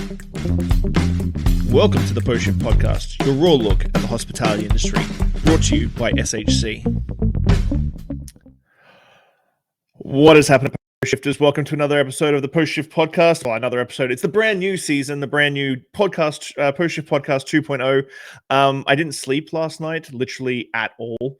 Welcome to the Post Shift Podcast, your raw look at the hospitality industry, brought to you by SHC. What has happened, Post Shifters? Welcome to another episode of the Post Shift Podcast. Well, another episode. It's the brand new season, the brand new podcast, Post Shift Podcast 2.0. I didn't sleep last night, literally at all,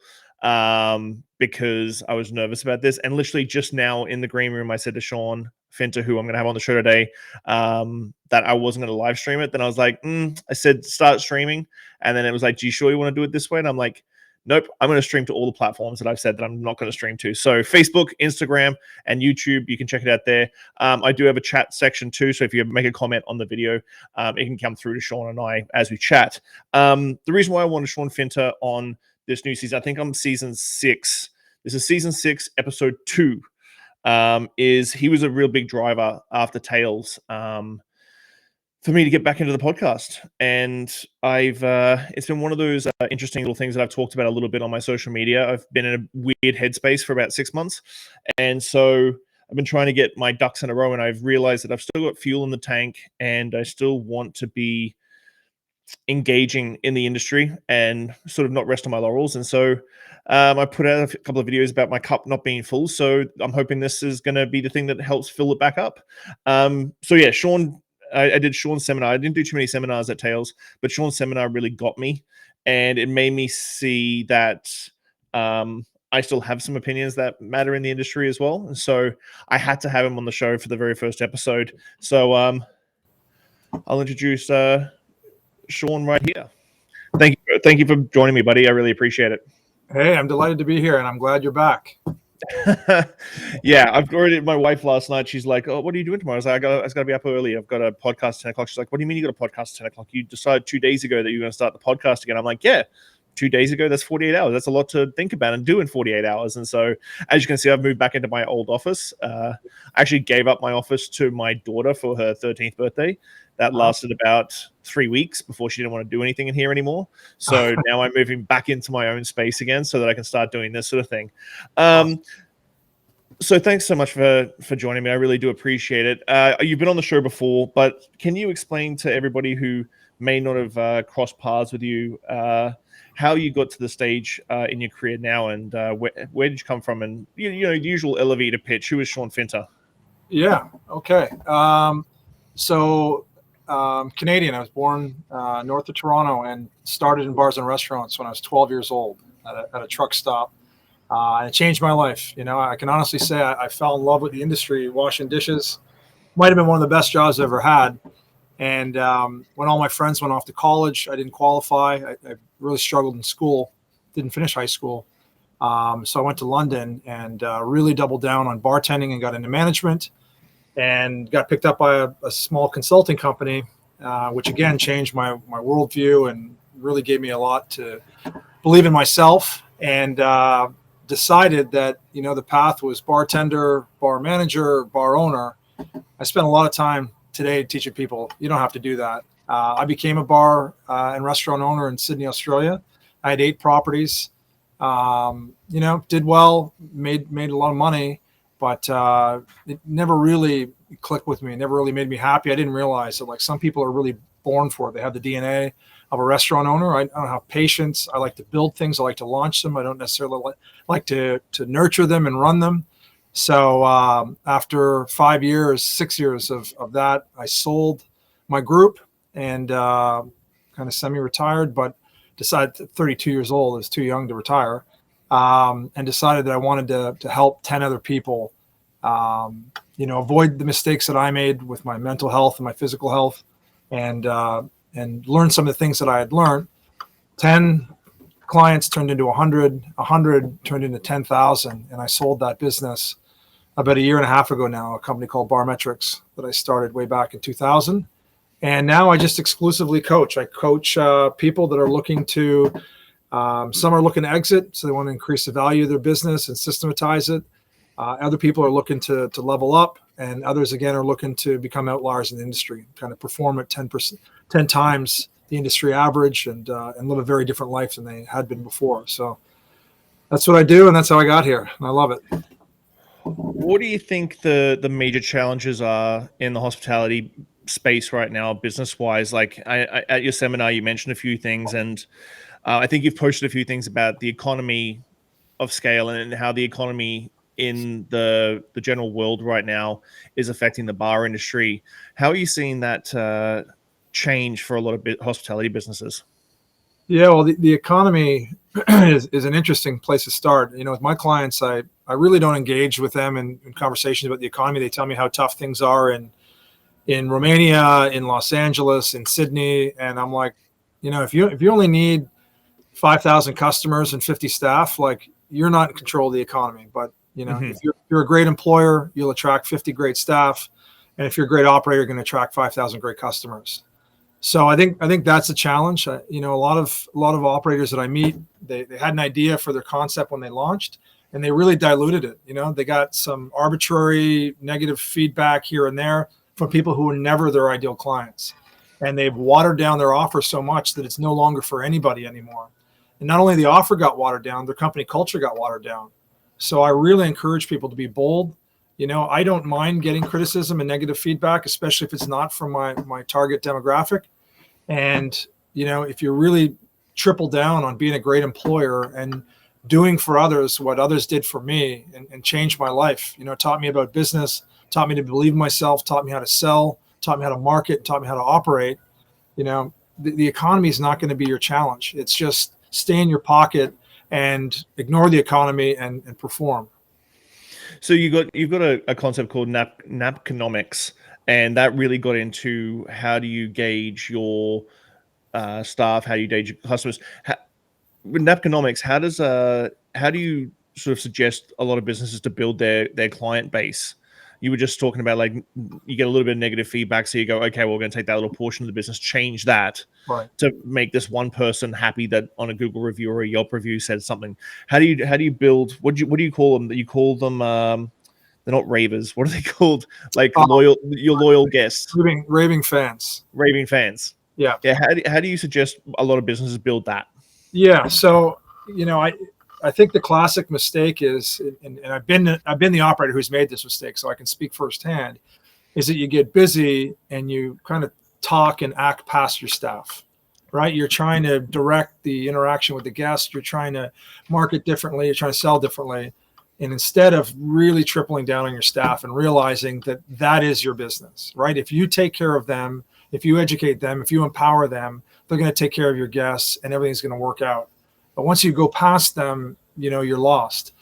because I was nervous about this. And literally just now in the green room, I said to Sean Finter, who I'm going to have on the show today, that I wasn't going to live stream it. Then I was like, I said, start streaming. And then it was like, do you sure you want to do it this way? And I'm like, nope, I'm going to stream to all the platforms that I've said that I'm not going to stream to. So Facebook, Instagram, and YouTube, you can check it out there. I do have a chat section too. So if you make a comment on the video, it can come through to Shawn and I as we chat. The reason why I wanted Sean Finter on this new season, I think I'm season 6. This is season 6, episode 2. Is he was a real big driver after Tails for me to get back into the podcast. And it's been one of those interesting little things that I've talked about a little bit on my social media. I've been in a weird headspace for about 6 months. And so I've been trying to get my ducks in a row, and I've realized that I've still got fuel in the tank and I still want to be engaging in the industry and sort of not rest on my laurels. And so I put out a couple of videos about my cup not being full. So I'm hoping this is going to be the thing that helps fill it back up. So yeah, Sean, I did Sean's seminar. I didn't do too many seminars at Tails, but Sean's seminar really got me, and it made me see that I still have some opinions that matter in the industry as well. And so I had to have him on the show for the very first episode. So I'll introduce Shawn right here. Thank you for joining me, buddy. I really appreciate it. Hey, I'm delighted to be here, and I'm glad you're back. Yeah, I've already. My wife last night, she's like, "Oh, what are you doing tomorrow?" I was like, "I got to be up early. I've got a podcast at 10 o'clock." She's like, "What do you mean you got a podcast at 10 o'clock? You decided 2 days ago that you're going to start the podcast again." I'm like, "Yeah, 2 days ago. That's 48 hours. That's a lot to think about and do in 48 hours." And so, as you can see, I've moved back into my old office. I actually gave up my office to my daughter for her 13th birthday. That lasted about 3 weeks before she didn't want to do anything in here anymore. So now I'm moving back into my own space again so that I can start doing this sort of thing. So thanks so much for joining me. I really do appreciate it. You've been on the show before, but can you explain to everybody who may not have crossed paths with you how you got to the stage in your career now, and where did you come from? And the usual elevator pitch. Who is Sean Finter? Yeah. Okay. Canadian. I was born north of Toronto and started in bars and restaurants when I was 12 years old at a truck stop. And it changed my life. I can honestly say I fell in love with the industry. Washing dishes might have been one of the best jobs I ever had. And when all my friends went off to college, I didn't qualify. I really struggled in school, didn't finish high school. So I went to London and really doubled down on bartending and got into management, and got picked up by a small consulting company, which again changed my worldview and really gave me a lot to believe in myself, and decided that, the path was bartender, bar manager, bar owner. I spent a lot of time today teaching people you don't have to do that. I became a bar and restaurant owner in Sydney, Australia. I had 8 properties, did well, made a lot of money, but it never really clicked with me. It never really made me happy. I didn't realize that some people are really born for it. They have the DNA of a restaurant owner. I don't have patience. I like to build things. I like to launch them. I don't necessarily like to nurture them and run them. So after 6 years of that, I sold my group and kind of semi-retired, but decided at 32 years old, I was too young to retire, and decided that I wanted to help 10 other people, avoid the mistakes that I made with my mental health and my physical health, and learn some of the things that I had learned. 10 clients turned into 100, 100 turned into 10,000, and I sold that business about a year and a half ago now, a company called Barmetrics that I started way back in 2000. And now I just exclusively coach. I coach people that are looking to, some are looking to exit, so they want to increase the value of their business and systematize it. Other people are looking to level up, and others, again, are looking to become outliers in the industry, kind of perform at 10 times the industry average, and live a very different life than they had been before. So that's what I do, and that's how I got here, and I love it. What do you think the major challenges are in the hospitality space right now, business wise. Like at your seminar, you mentioned a few things, and I think you've posted a few things about the economy of scale and how the economy in the general world right now is affecting the bar industry. How are you seeing that change for a lot of hospitality businesses? Yeah, well, the economy is an interesting place to start. With my clients, I really don't engage with them in conversations about the economy. They tell me how tough things are in Romania, in Los Angeles, in Sydney, and I'm like, if you only need 5,000 customers and 50 staff, like you're not in control of the economy. But if you're a great employer, you'll attract 50 great staff, and if you're a great operator, you're going to attract 5,000 great customers. So I think that's a challenge. A lot of operators that I meet, they had an idea for their concept when they launched, and they really diluted it. They got some arbitrary negative feedback here and there from people who were never their ideal clients, and they've watered down their offer so much that it's no longer for anybody anymore. And not only the offer got watered down, their company culture got watered down. So I really encourage people to be bold. I don't mind getting criticism and negative feedback, especially if it's not from my target demographic. And, if you really triple down on being a great employer and doing for others what others did for me and changed my life, taught me about business, taught me to believe in myself, taught me how to sell, taught me how to market, taught me how to operate, the economy is not going to be your challenge. It's just stay in your pocket and ignore the economy and perform. So you've got a concept called Napkinomics, and that really got into how do you gauge your staff, how do you gauge your customers. With Napkinomics, how do you sort of suggest a lot of businesses to build their client base? You were just talking about, like, you get a little bit of negative feedback, so you go, okay, well, we're going to take that little portion of the business, change that Right. to make this one person happy that on a Google review or a Yelp review said something. How do you build? What do you call them? That you call them? They're not ravers. What are they called? Like your loyal guests, Raving fans. raving fans. Yeah. Yeah. How do you suggest a lot of businesses build that? Yeah. So, I think the classic mistake is, and I've been the operator who's made this mistake, so I can speak firsthand, is that you get busy and you kind of talk and act past your staff, right? You're trying to direct the interaction with the guest. You're trying to market differently. You're trying to sell differently. And instead of really tripling down on your staff and realizing that that is your business, right? If you take care of them, if you educate them, if you empower them, they're going to take care of your guests and everything's going to work out. But once you go past them, you're lost.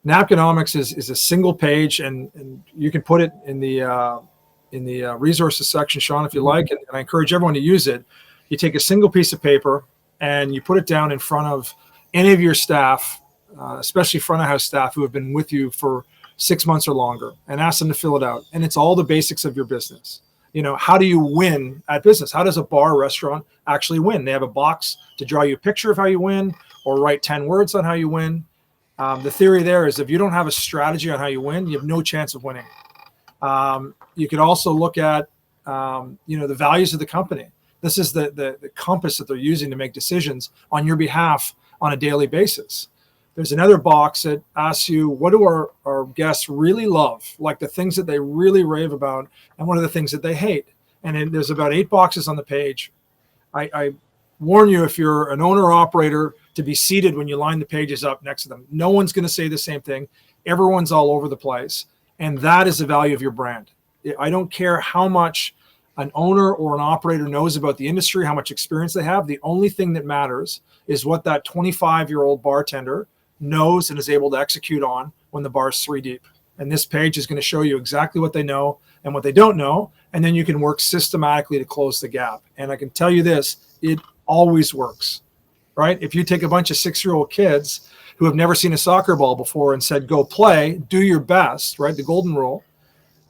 Napkinomics is a single page, and you can put it in the resources section, Sean, if you like, and I encourage everyone to use it. You take a single piece of paper and you put it down in front of any of your staff, especially front of house staff who have been with you for 6 months or longer, and ask them to fill it out. And it's all the basics of your business. How do you win at business? How does a bar or restaurant actually win? They have a box to draw you a picture of how you win or write 10 words on how you win. The theory there is if you don't have a strategy on how you win, you have no chance of winning. You could also look at, the values of the company. This is the compass that they're using to make decisions on your behalf on a daily basis. There's another box that asks you, what do our guests really love? Like the things that they really rave about, and what are the things that they hate? And then there's about 8 boxes on the page. I warn you, if you're an owner or operator, to be seated when you line the pages up next to them. No one's going to say the same thing. Everyone's all over the place. And that is the value of your brand. I don't care how much an owner or an operator knows about the industry, how much experience they have. The only thing that matters is what that 25-year-old bartender knows and is able to execute on when the bar's 3 deep. And this page is going to show you exactly what they know and what they don't know. And then you can work systematically to close the gap. And I can tell you this, it always works, right? If you take a bunch of 6-year-old kids who have never seen a soccer ball before and said, go play, do your best, right? The golden rule,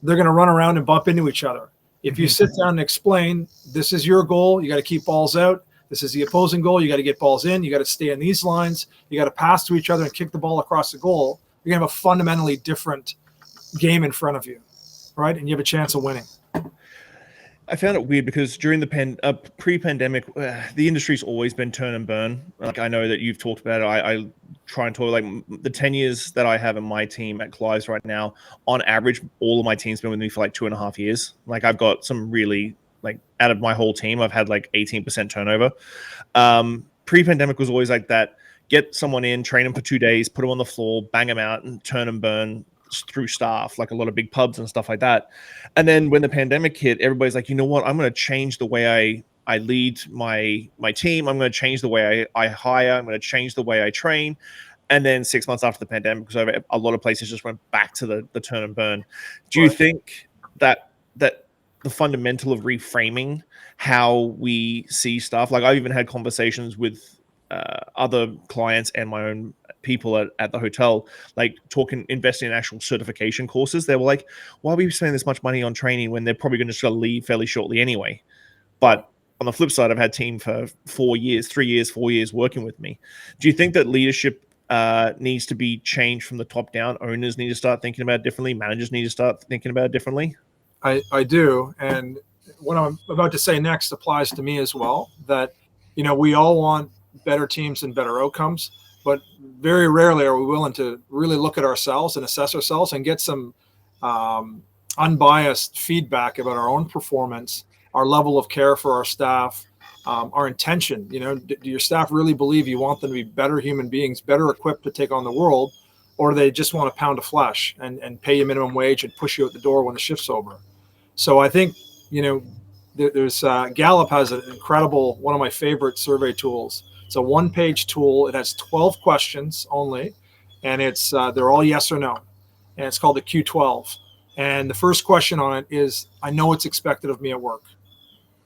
they're going to run around and bump into each other. If you sit down and explain, this is your goal, you got to keep balls out. This is the opposing goal. You got to get balls in. You got to stay in these lines. You got to pass to each other and kick the ball across the goal. You're going to have a fundamentally different game in front of you, right? And you have a chance of winning. I found it weird because during the pre-pandemic, the industry's always been turn and burn. Like, I know that you've talked about it. I try and talk, like, the 10 years that I have in my team at Clive's right now, on average, all of my team's been with me for like 2.5 years. Like, I've got some really like out of my whole team, I've had like 18% turnover. Pre-pandemic was always like that. Get someone in, train them for 2 days, put them on the floor, bang them out, and turn and burn through staff, like a lot of big pubs and stuff like that. And then when the pandemic hit, everybody's like, you know what? I'm going to change the way I lead my team. I'm going to change the way I hire. I'm going to change the way I train. And then 6 months after the pandemic was over, a lot of places just went back to the turn and burn. Do you think that the fundamental of reframing how we see stuff, like I've even had conversations with other clients and my own people at the hotel, like investing in actual certification courses. They were like, why are we spending this much money on training when they're probably going to just leave fairly shortly anyway? But on the flip side, I've had team for 4 years, 3 years, 4 years working with me. Do you think that leadership needs to be changed from the top down? Owners need to start thinking about it differently. Managers need to start thinking about it differently. I do. And what I'm about to say next applies to me as well, that, we all want better teams and better outcomes, but very rarely are we willing to really look at ourselves and assess ourselves and get some unbiased feedback about our own performance, our level of care for our staff, our intention. Do your staff really believe you want them to be better human beings, better equipped to take on the world, or do they just want a pound of flesh and pay you minimum wage and push you out the door when the shift's over? So I think, there's Gallup has an incredible, one of my favorite survey tools. It's a 1-page tool. It has 12 questions only, and they're all yes or no. And it's called the Q12. And the first question on it is, I know what's expected of me at work.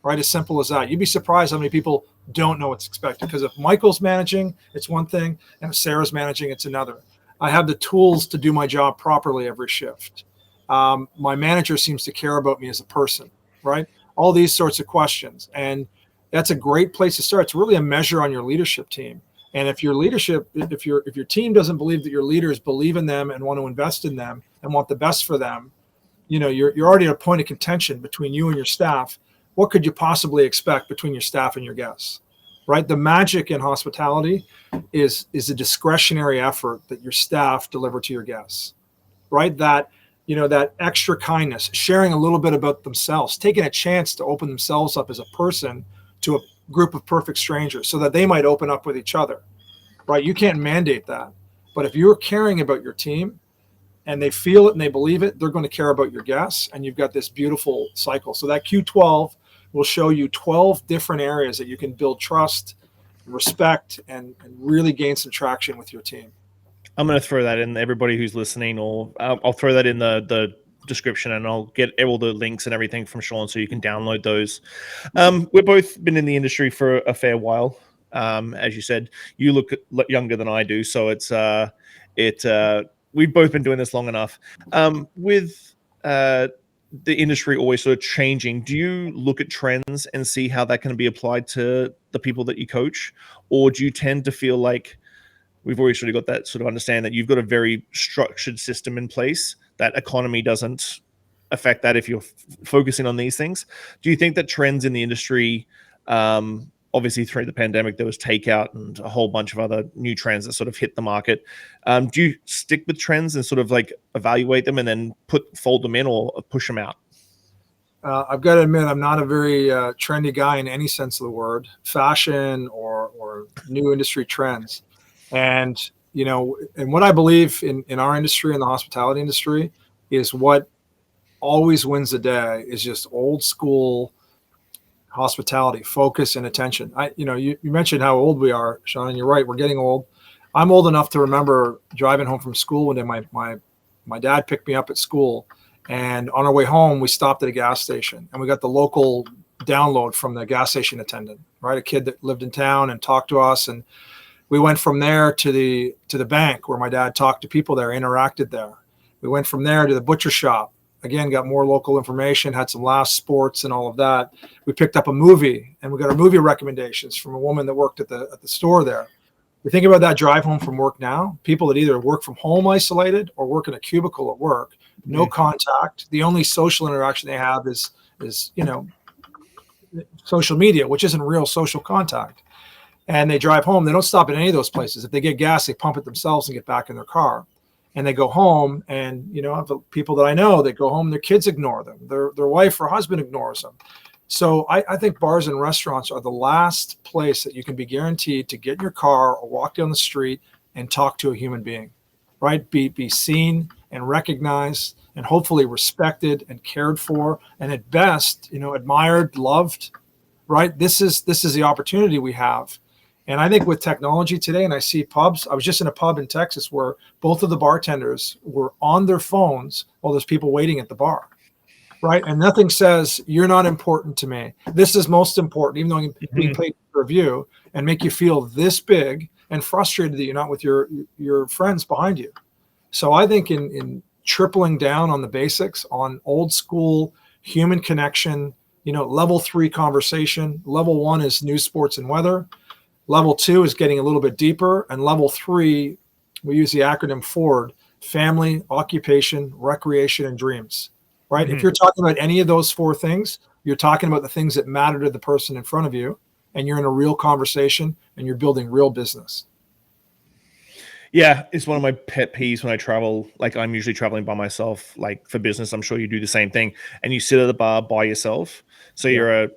Right? As simple as that. You'd be surprised how many people don't know what's expected, because if Michael's managing, it's one thing, and if Sarah's managing, it's another. I have the tools to do my job properly every shift. My manager seems to care about me as a person, right? All these sorts of questions. And that's a great place to start. It's really a measure on your leadership team. And if your team doesn't believe that your leaders believe in them and want to invest in them and want the best for them, you're already at a point of contention between you and your staff. What could you possibly expect between your staff and your guests, right? The magic in hospitality is a discretionary effort that your staff deliver to your guests, right? That extra kindness, sharing a little bit about themselves, taking a chance to open themselves up as a person to a group of perfect strangers so that they might open up with each other, right? You can't mandate that. But if you're caring about your team and they feel it and they believe it, they're going to care about your guests, and you've got this beautiful cycle. So that Q12 will show you 12 different areas that you can build trust, respect, and really gain some traction with your team. I'm going to throw that in, everybody who's listening, or I'll throw that in the description, and I'll get all the links and everything from Shawn so you can download those. We've both been in the industry for a fair while. As you said, you look younger than I do, so we've both been doing this long enough. With the industry always sort of changing, do you look at trends and see how that can be applied to the people that you coach, or do you tend to feel like we've always sort of got that sort of understand that you've got a very structured system in place, that economy doesn't affect that if you're focusing on these things? Do you think that trends in the industry, obviously through the pandemic, there was takeout and a whole bunch of other new trends that sort of hit the market. Do you stick with trends and sort of like evaluate them and then fold them in or push them out? I've got to admit, I'm not a very trendy guy in any sense of the word, fashion or new industry trends. And, and what I believe in our industry, in the hospitality industry, is what always wins the day is just old school hospitality, focus and attention. You mentioned how old we are, Shawn, and you're right. We're getting old. I'm old enough to remember driving home from school one day. My dad picked me up at school, and on our way home, we stopped at a gas station, and we got the local download from the gas station attendant, right? A kid that lived in town and talked to us, and we went from there to the bank where my dad talked to people there, interacted there. We went from there to the butcher shop. Again, got more local information, had some last sports and all of that. We picked up a movie, and we got our movie recommendations from a woman that worked at the store there. We think about that drive home from work now, people that either work from home isolated or work in a cubicle at work, no contact. The only social interaction they have is social media, which isn't real social contact. And they drive home. They don't stop at any of those places. If they get gas, they pump it themselves and get back in their car. And they go home, and the people that I know, they go home, their kids ignore them. Their wife or husband ignores them. So I think bars and restaurants are the last place that you can be guaranteed to get in your car or walk down the street and talk to a human being, right? Be seen and recognized and hopefully respected and cared for, and at best, admired, loved, right? This is the opportunity we have. And I think with technology today, and I see pubs, I was just in a pub in Texas where both of the bartenders were on their phones while there's people waiting at the bar, right? And nothing says you're not important to me. This is most important, even though I'm being paid to review and make you feel this big and frustrated that you're not with your friends behind you. So I think in tripling down on the basics, on old school human connection, level 3 conversation. Level 1 is news, sports, and weather. Level 2 is getting a little bit deeper. And level 3, we use the acronym FORD, family, occupation, recreation, and dreams, right? If you're talking about any of those 4 things, you're talking about the things that matter to the person in front of you, and you're in a real conversation and you're building real business. Yeah, it's one of my pet peeves when I travel. Like, I'm usually traveling by myself, like for business. I'm sure you do the same thing. And you sit at the bar by yourself. So you're a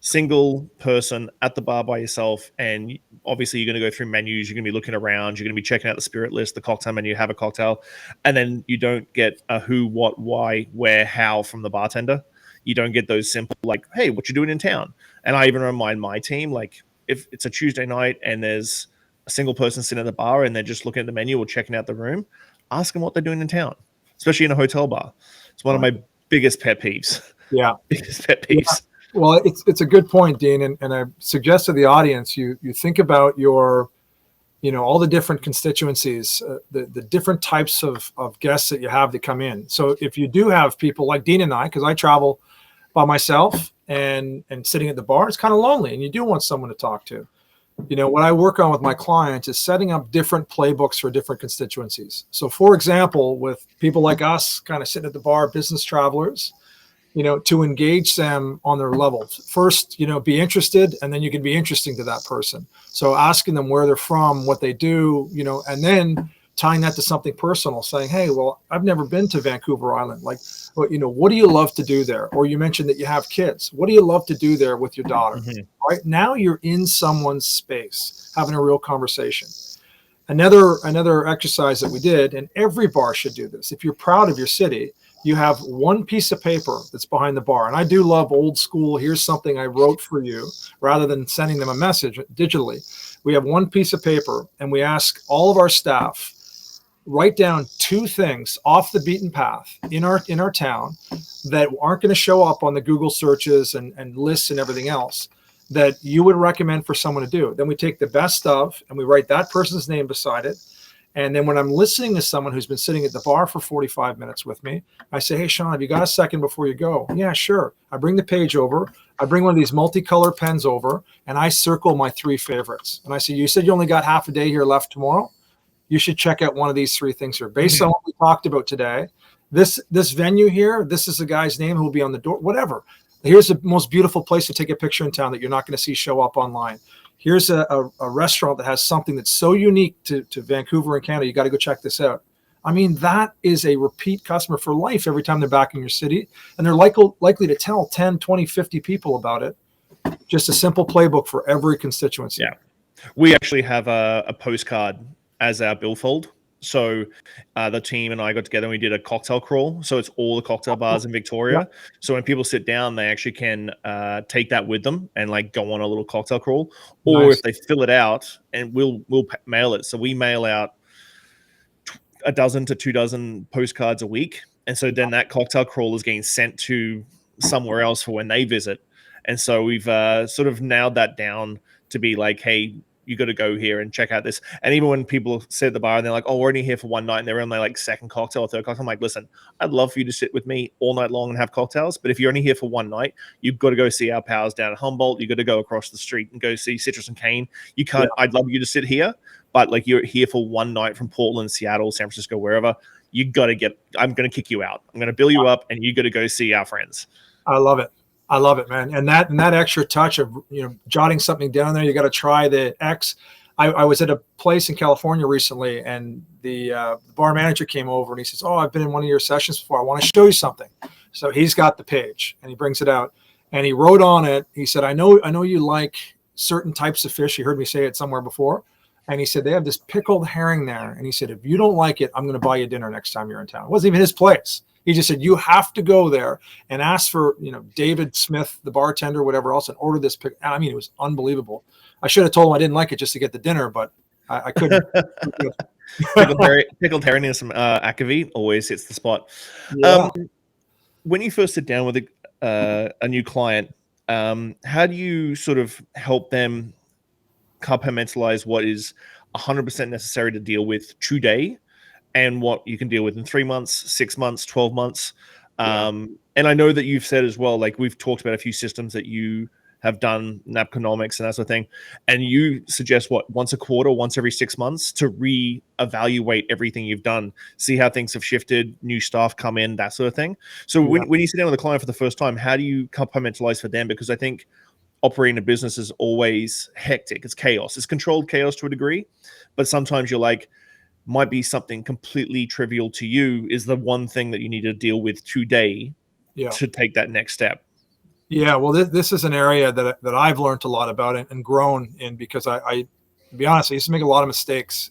single person at the bar by yourself, and obviously you're going to go through menus, you're going to be looking around, you're going to be checking out the spirit list, the cocktail menu, have a cocktail, and then you don't get a who, what, why, where, how from the bartender. You don't get those simple, like, hey, what you doing in town? And I even remind my team, like, if it's a Tuesday night and there's a single person sitting at the bar and they're just looking at the menu or checking out the room, ask them what they're doing in town, especially in a hotel bar. It's one of my biggest pet peeves. Yeah. Biggest pet peeves. Yeah. Well, it's a good point, Dean, and I suggest to the audience you think about your, all the different constituencies, the different types of guests that you have that come in. So if you do have people like Dean and I, because I travel by myself and sitting at the bar, it's kind of lonely, and you do want someone to talk to. What I work on with my clients is setting up different playbooks for different constituencies. So, for example, with people like us, kind of sitting at the bar, business travelers, to engage them on their level. First, be interested, and then you can be interesting to that person. So asking them where they're from, what they do, and then tying that to something personal, saying, hey, well, I've never been to Vancouver Island. Like, what do you love to do there? Or you mentioned that you have kids. What do you love to do there with your daughter? Right now you're in someone's space, having a real conversation. Another exercise that we did, and every bar should do this. If you're proud of your city, you have one piece of paper that's behind the bar. And I do love old school, here's something I wrote for you, rather than sending them a message digitally. We have one piece of paper, and we ask all of our staff, write down 2 things off the beaten path in our town that aren't going to show up on the Google searches and lists and everything else that you would recommend for someone to do. Then we take the best of, and we write that person's name beside it. And then when I'm listening to someone who's been sitting at the bar for 45 minutes with me, I say, hey, Shawn, have you got a second before you go? Yeah, sure. I bring the page over. I bring one of these multicolored pens over, and I circle my 3 favorites. And I say, you said you only got half a day here left tomorrow. You should check out one of these 3 things here. Based on what we talked about today, this venue here, this is the guy's name who will be on the door, whatever. Here's the most beautiful place to take a picture in town that you're not going to see show up online. Here's a restaurant that has something that's so unique to Vancouver and Canada. You got to go check this out. I mean, that is a repeat customer for life every time they're back in your city. And they're likely to tell 10, 20, 50 people about it. Just a simple playbook for every constituency. Yeah. We actually have a postcard as our billfold. So the team and I got together and we did a cocktail crawl. So it's all the cocktail bars in Victoria. Yeah. So when people sit down, they actually can take that with them and like go on a little cocktail crawl. Or if they fill it out, and we'll mail it. So we mail out a dozen to 2 dozen postcards a week. And so then that cocktail crawl is getting sent to somewhere else for when they visit. And so we've sort of nailed that down to be like, hey, you got to go here and check out this. And even when people sit at the bar and they're like, oh, we're only here for one night, and they're on their like second cocktail or third cocktail, I'm like, listen, I'd love for you to sit with me all night long and have cocktails. But if you're only here for one night, you've got to go see our pals down at Humboldt. You've got to go across the street and go see Citrus and Cane. You can't, I'd love you to sit here, but like you're here for one night from Portland, Seattle, San Francisco, wherever, you got to get, I'm going to kick you out. I'm going to bill you up and you got to go see our friends. I love it. I love it, man. And that extra touch of, jotting something down there, you got to try the X. I was at a place in California recently, and the bar manager came over and he says, oh, I've been in one of your sessions before. I want to show you something. So he's got the page and he brings it out. And he wrote on it, he said, I know you like certain types of fish. He heard me say it somewhere before. And he said, they have this pickled herring there. And he said, if you don't like it, I'm going to buy you dinner next time you're in town. It wasn't even his place. He just said, you have to go there and ask for, David Smith, the bartender, whatever else, and order this. I mean, it was unbelievable. I should have told him I didn't like it just to get the dinner, but I couldn't. Pickled herring and some akavit always hits the spot. Yeah. When you first sit down with a new client, how do you sort of help them compartmentalize what is 100% necessary to deal with today and what you can deal with in 3 months, 6 months, 12 months? And I know that you've said as well, like we've talked about a few systems that you have done, Napkinomics and that sort of thing, and you suggest once a quarter, once every 6 months to re-evaluate everything you've done, see how things have shifted, new staff come in, that sort of thing. So when you sit down with a client for the first time, how do you compartmentalize for them? Because I think operating a business is always hectic. It's chaos. It's controlled chaos to a degree, but sometimes you're like, might be something completely trivial to you is the one thing that you need to deal with today to take that next step. Yeah, well, this is an area that I've learned a lot about and grown in, because I, to be honest, I used to make a lot of mistakes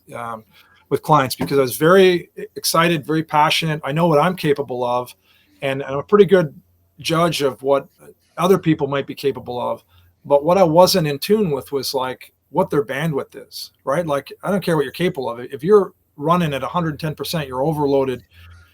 with clients because I was very excited, very passionate. I know what I'm capable of, and I'm a pretty good judge of what other people might be capable of. But what I wasn't in tune with was like what their bandwidth is, right? Like, I don't care what you're capable of. If you're running at 110%, you're overloaded.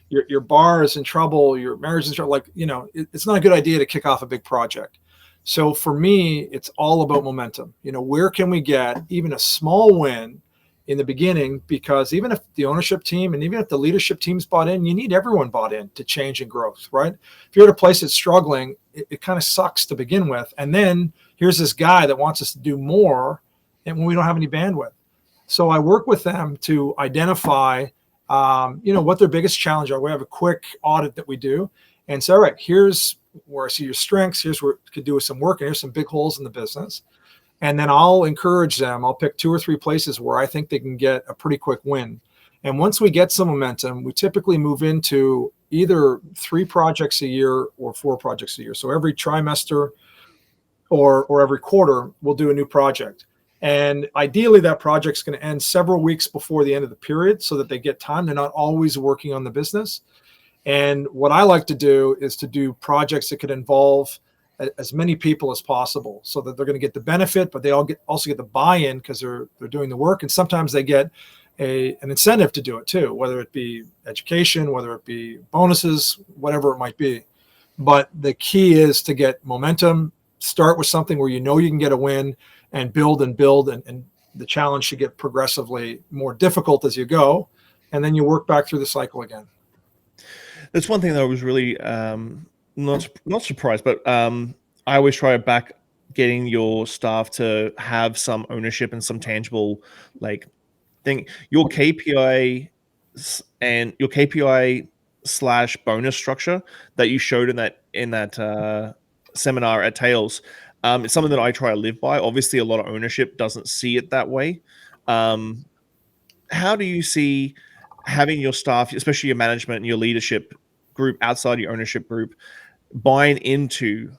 Your bar is in trouble, your marriage is in trouble. Like, it's not a good idea to kick off a big project. So for me, it's all about momentum. Where can we get even a small win in the beginning? Because even if the ownership team and even if the leadership team's bought in, you need everyone bought in to change and growth, right? If you're at a place that's struggling, it kind of sucks to begin with. And then here's this guy that wants us to do more, and when we don't have any bandwidth. So I work with them to identify what their biggest challenge are. We have a quick audit that we do and say, all right, here's where I see your strengths. Here's where you could do with some work. And here's some big holes in the business. And then I'll encourage them. I'll pick 2 or 3 places where I think they can get a pretty quick win. And once we get some momentum, we typically move into either 3 projects a year or 4 projects a year. So every trimester or every quarter, we'll do a new project. And ideally, that project's going to end several weeks before the end of the period so that they get time. They're not always working on the business. And what I like to do is to do projects that could involve as many people as possible so that they're going to get the benefit, but they also get the buy-in because they're doing the work. And sometimes they get an incentive to do it too, whether it be education, whether it be bonuses, whatever it might be. But the key is to get momentum, start with something where you can get a win, and build and the challenge should get progressively more difficult as you go. And then you work back through the cycle again. That's one thing that I was really not surprised, but I always try back getting your staff to have some ownership and some tangible thing. Your KPI and your KPI / bonus structure that you showed in that seminar at Tails. It's something that I try to live by. Obviously, a lot of ownership doesn't see it that way. How do you see having your staff, especially your management and your leadership group outside your ownership group, buying into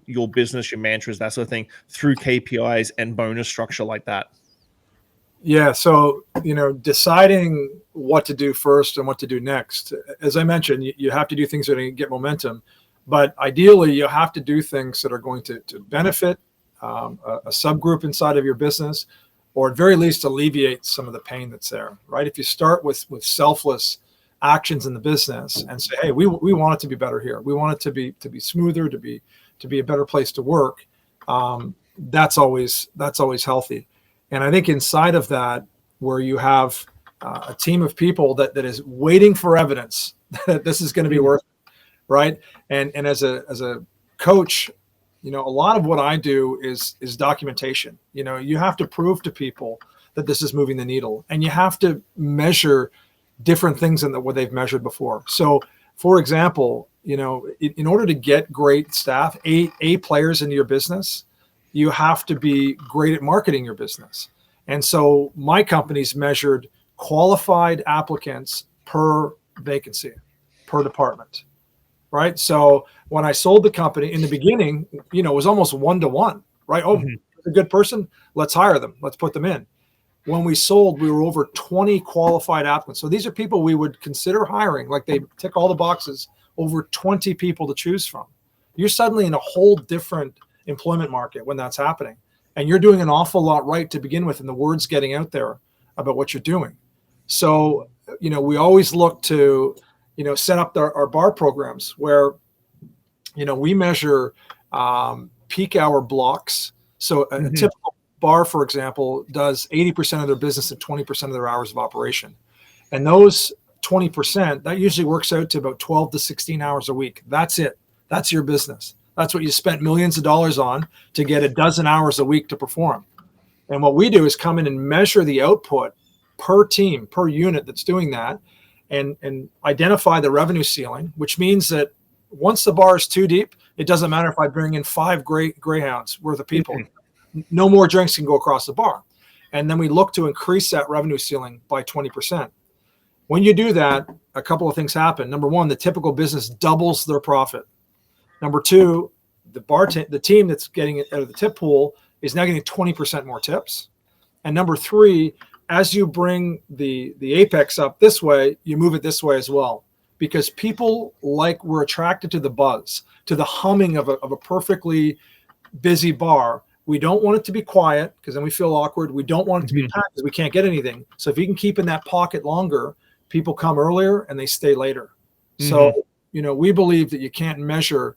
your business, your mantras, that sort of thing, through KPIs and bonus structure like that? Yeah. So, deciding what to do first and what to do next. As I mentioned, you have to do things that are going to get momentum. But ideally, you have to do things that are going to benefit a subgroup inside of your business, or at very least alleviate some of the pain that's there, right? If you start with selfless actions in the business and say, hey, we want it to be better here. We want it to be smoother, to be a better place to work. That's always healthy. And I think inside of that, where you have a team of people that is waiting for evidence that this is going to be worth it. Right. And as a coach, a lot of what I do is documentation. You have to prove to people that this is moving the needle, and you have to measure different things than what they've measured before. So, for example, in order to get great staff, A players into your business, you have to be great at marketing your business. And so my company's measured qualified applicants per vacancy, per department. right? So when I sold the company in the beginning, it was almost 1-to-1, right? Oh, a good person, let's hire them. Let's put them in. When we sold, we were over 20 qualified applicants. So these are people we would consider hiring, like they tick all the boxes, over 20 people to choose from. You're suddenly in a whole different employment market when that's happening. And you're doing an awful lot right to begin with, and the word's getting out there about what you're doing. So, we always look to, set up our bar programs where, we measure peak hour blocks. So a typical bar, for example, does 80% of their business and 20% of their hours of operation. And those 20%, that usually works out to about 12 to 16 hours a week. That's it. That's your business. That's what you spent millions of dollars on to get a dozen hours a week to perform. And what we do is come in and measure the output per team, per unit that's doing that, and identify the revenue ceiling, which means that once the bar is too deep, it doesn't matter if I bring in 5 great greyhounds worth of people. No more drinks can go across the bar. And then we look to increase that revenue ceiling by 20%. When you do that, a couple of things happen. Number one, the typical business doubles their profit. Number two, the team that's getting it out of the tip pool is now getting 20% more tips. And number three, as you bring the apex up this way, you move it this way as well. Because people we're attracted to the buzz, to the humming of a perfectly busy bar. We don't want it to be quiet because then we feel awkward. We don't want it to be packed because we can't get anything. So if you can keep in that pocket longer, people come earlier and they stay later. So, we believe that you can't measure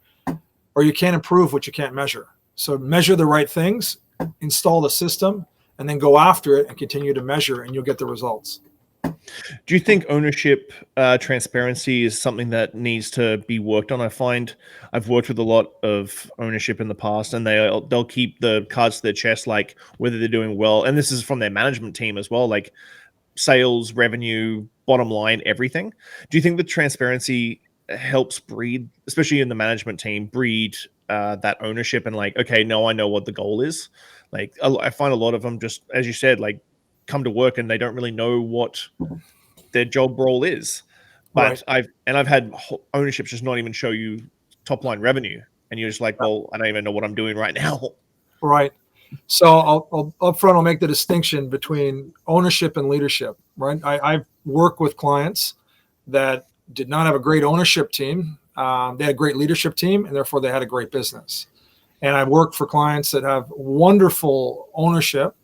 or you can't improve what you can't measure. So measure the right things, install the system, and then go after it and continue to measure, and you'll get the results. Do you think ownership transparency is something that needs to be worked on? I find I've worked with a lot of ownership in the past, and they'll keep the cards to their chest, like whether they're doing well. And this is from their management team as well, like sales, revenue, bottom line, everything. Do you think the transparency helps breed, especially in the management team, breed that ownership and like, okay, no, I know what the goal is. Like I find a lot of them just, as you said, like come to work and they don't really know what their job role is. But Right. I've had ownerships just not even show you top line revenue, and you're just like, well, I don't even know what I'm doing right now. Right. So I'll up front, I'll make the distinction between ownership and leadership. Right. I work with clients that did not have a great ownership team. They had a great leadership team, and therefore they had a great business. And I work for clients that have wonderful ownership,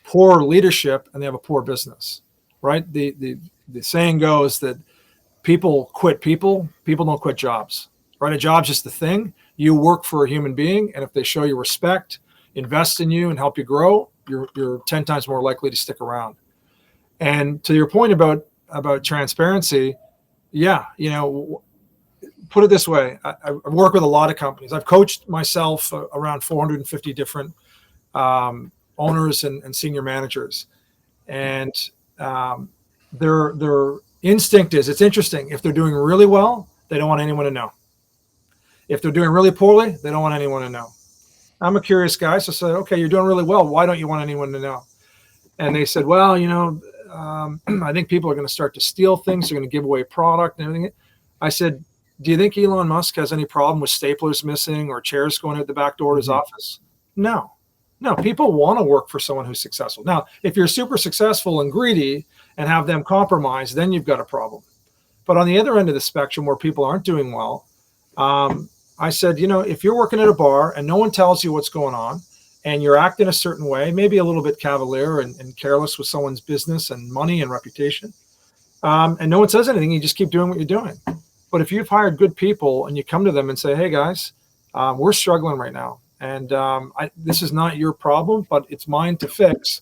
poor leadership, and they have a poor business. Right. The saying goes that people quit people don't quit jobs. Right. A job's just the thing. You work for a human being, and if they show you respect, invest in you, and help you grow, you're 10 times more likely to stick around. And to your point about transparency, yeah, put it this way. I work with a lot of companies. I've coached myself around 450 different owners and senior managers. And their instinct is, it's interesting. If they're doing really well, they don't want anyone to know. If they're doing really poorly, they don't want anyone to know. I'm a curious guy, so I said, okay, you're doing really well. Why don't you want anyone to know? And they said, well, I think people are going to start to steal things. They're going to give away product and everything. I said, do you think Elon Musk has any problem with staplers missing or chairs going out the back door of his office? No, people want to work for someone who's successful. Now, if you're super successful and greedy and have them compromised, then you've got a problem. But on the other end of the spectrum where people aren't doing well, I said, if you're working at a bar and no one tells you what's going on and you're acting a certain way, maybe a little bit cavalier and careless with someone's business and money and reputation, and no one says anything, you just keep doing what you're doing. But if you've hired good people and you come to them and say, hey guys, we're struggling right now. And this is not your problem, but it's mine to fix.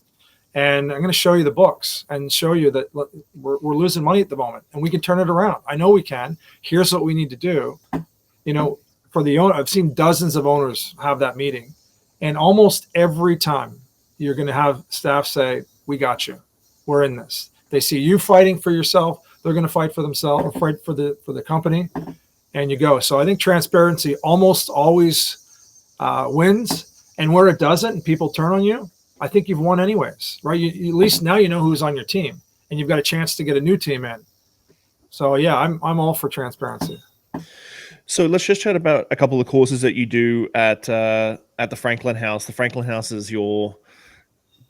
And I'm going to show you the books and show you that we're losing money at the moment and we can turn it around. I know we can. Here's what we need to do. For the owner, I've seen dozens of owners have that meeting. And almost every time you're going to have staff say, we got you. We're in this. They see you fighting for yourself. They're going to fight for themselves or fight for the company. And you go. So I think transparency almost always wins. And where it doesn't and people turn on you, I think you've won anyways, right? You at least now you know who's on your team and you've got a chance to get a new team in. So yeah, I'm all for transparency. So let's just chat about a couple of courses that you do at the Franklin House. The Franklin House is your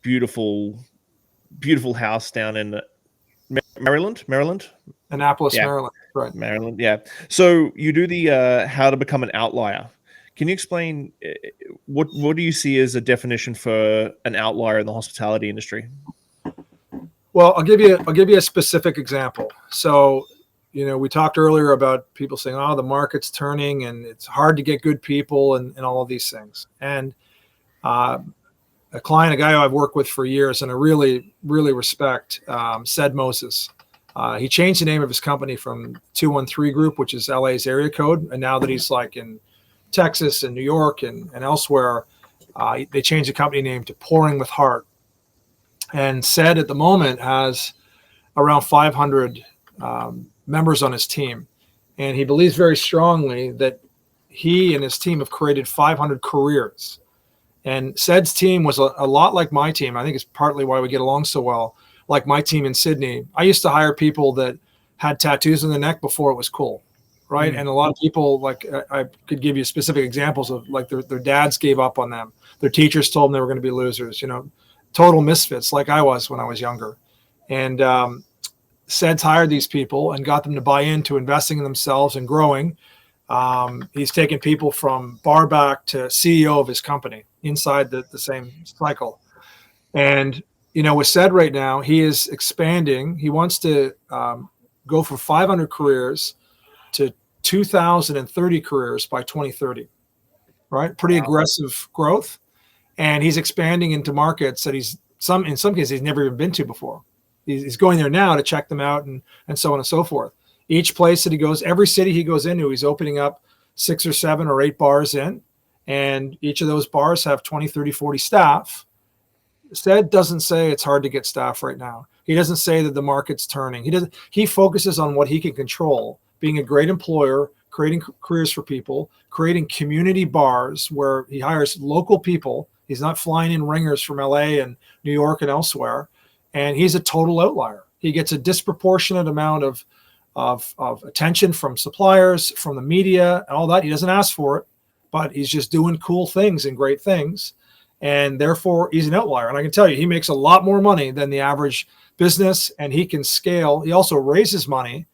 beautiful, beautiful house down in Maryland. Annapolis, Yeah, Maryland. Right. Maryland. Yeah. So you do the how to become an outlier. Can you explain what do you see as a definition for an outlier in the hospitality industry? Well, I'll give you a specific example. So, we talked earlier about people saying, "Oh, the market's turning and it's hard to get good people," and all of these things. And a guy who I've worked with for years and I really, really respect, said Moses. He changed the name of his company from 213 Group, which is LA's area code, and now that he's like in Texas and New York and elsewhere, they changed the company name to Pouring with Heart. And said at the moment has around 500 members on his team, and he believes very strongly that he and his team have created 500 careers. And Said's team was a lot like my team. I think it's partly why we get along so well. Like my team in Sydney, I used to hire people that had tattoos on their neck before it was cool, right? And a lot of people, like I could give you specific examples of like their dads gave up on them. Their teachers told them they were going to be losers, total misfits like I was when I was younger. And Said's hired these people and got them to buy into investing in themselves and growing. He's taken people from bar back to CEO of his company inside the same cycle. And, with Said right now, he is expanding. He wants to go from 500 careers to 2,030 careers by 2030, right? Pretty aggressive growth. And he's expanding into markets that in some cases he's never even been to before. He's going there now to check them out and so on and so forth. Each place that he goes, every city he goes into, he's opening up 6 or 7 or 8 bars in, and each of those bars have 20, 30, 40 staff. Said doesn't say it's hard to get staff right now. He doesn't say that the market's turning. He focuses on what he can control, being a great employer, creating careers for people, creating community bars where he hires local people. He's not flying in ringers from LA and New York and elsewhere. And he's a total outlier. He gets a disproportionate amount of attention from suppliers, from the media, and all that. He doesn't ask for it, but he's just doing cool things and great things. And therefore, he's an outlier. And I can tell you, he makes a lot more money than the average business, and he can scale. He also raises money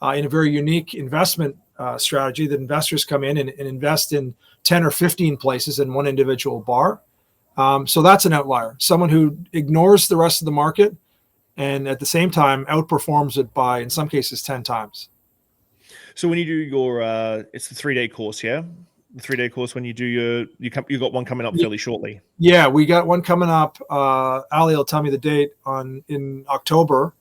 in a very unique investment strategy that investors come in and invest in 10 or 15 places in one individual bar. So that's an outlier, someone who ignores the rest of the market and at the same time outperforms it by, in some cases, 10 times. So when you do your, it's the 3-day course, yeah? The 3-day course when you do you got one coming up fairly shortly. Yeah, we got one coming up. Ali will tell me the date in October.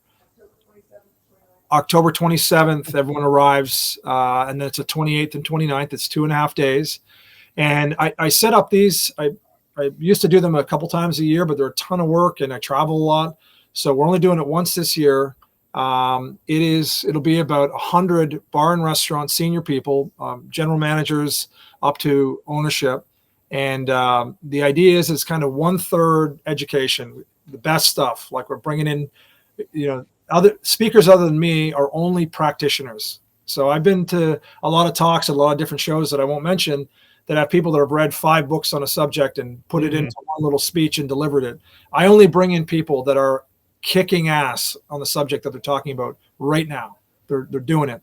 October 27th, everyone arrives, and then it's the 28th and 29th. It's 2.5 days. And I set up these, I used to do them a couple times a year, but they're a ton of work and I travel a lot. So we're only doing it once this year. It'll be about 100 bar and restaurant senior people, general managers up to ownership. And the idea is it's kind of 1/3 education, the best stuff. Like we're bringing in, other speakers other than me are only practitioners. So I've been to a lot of talks, a lot of different shows that I won't mention that have people that have read 5 books on a subject and put it into one little speech and delivered it. I only bring in people that are kicking ass on the subject that they're talking about right now. They're doing it.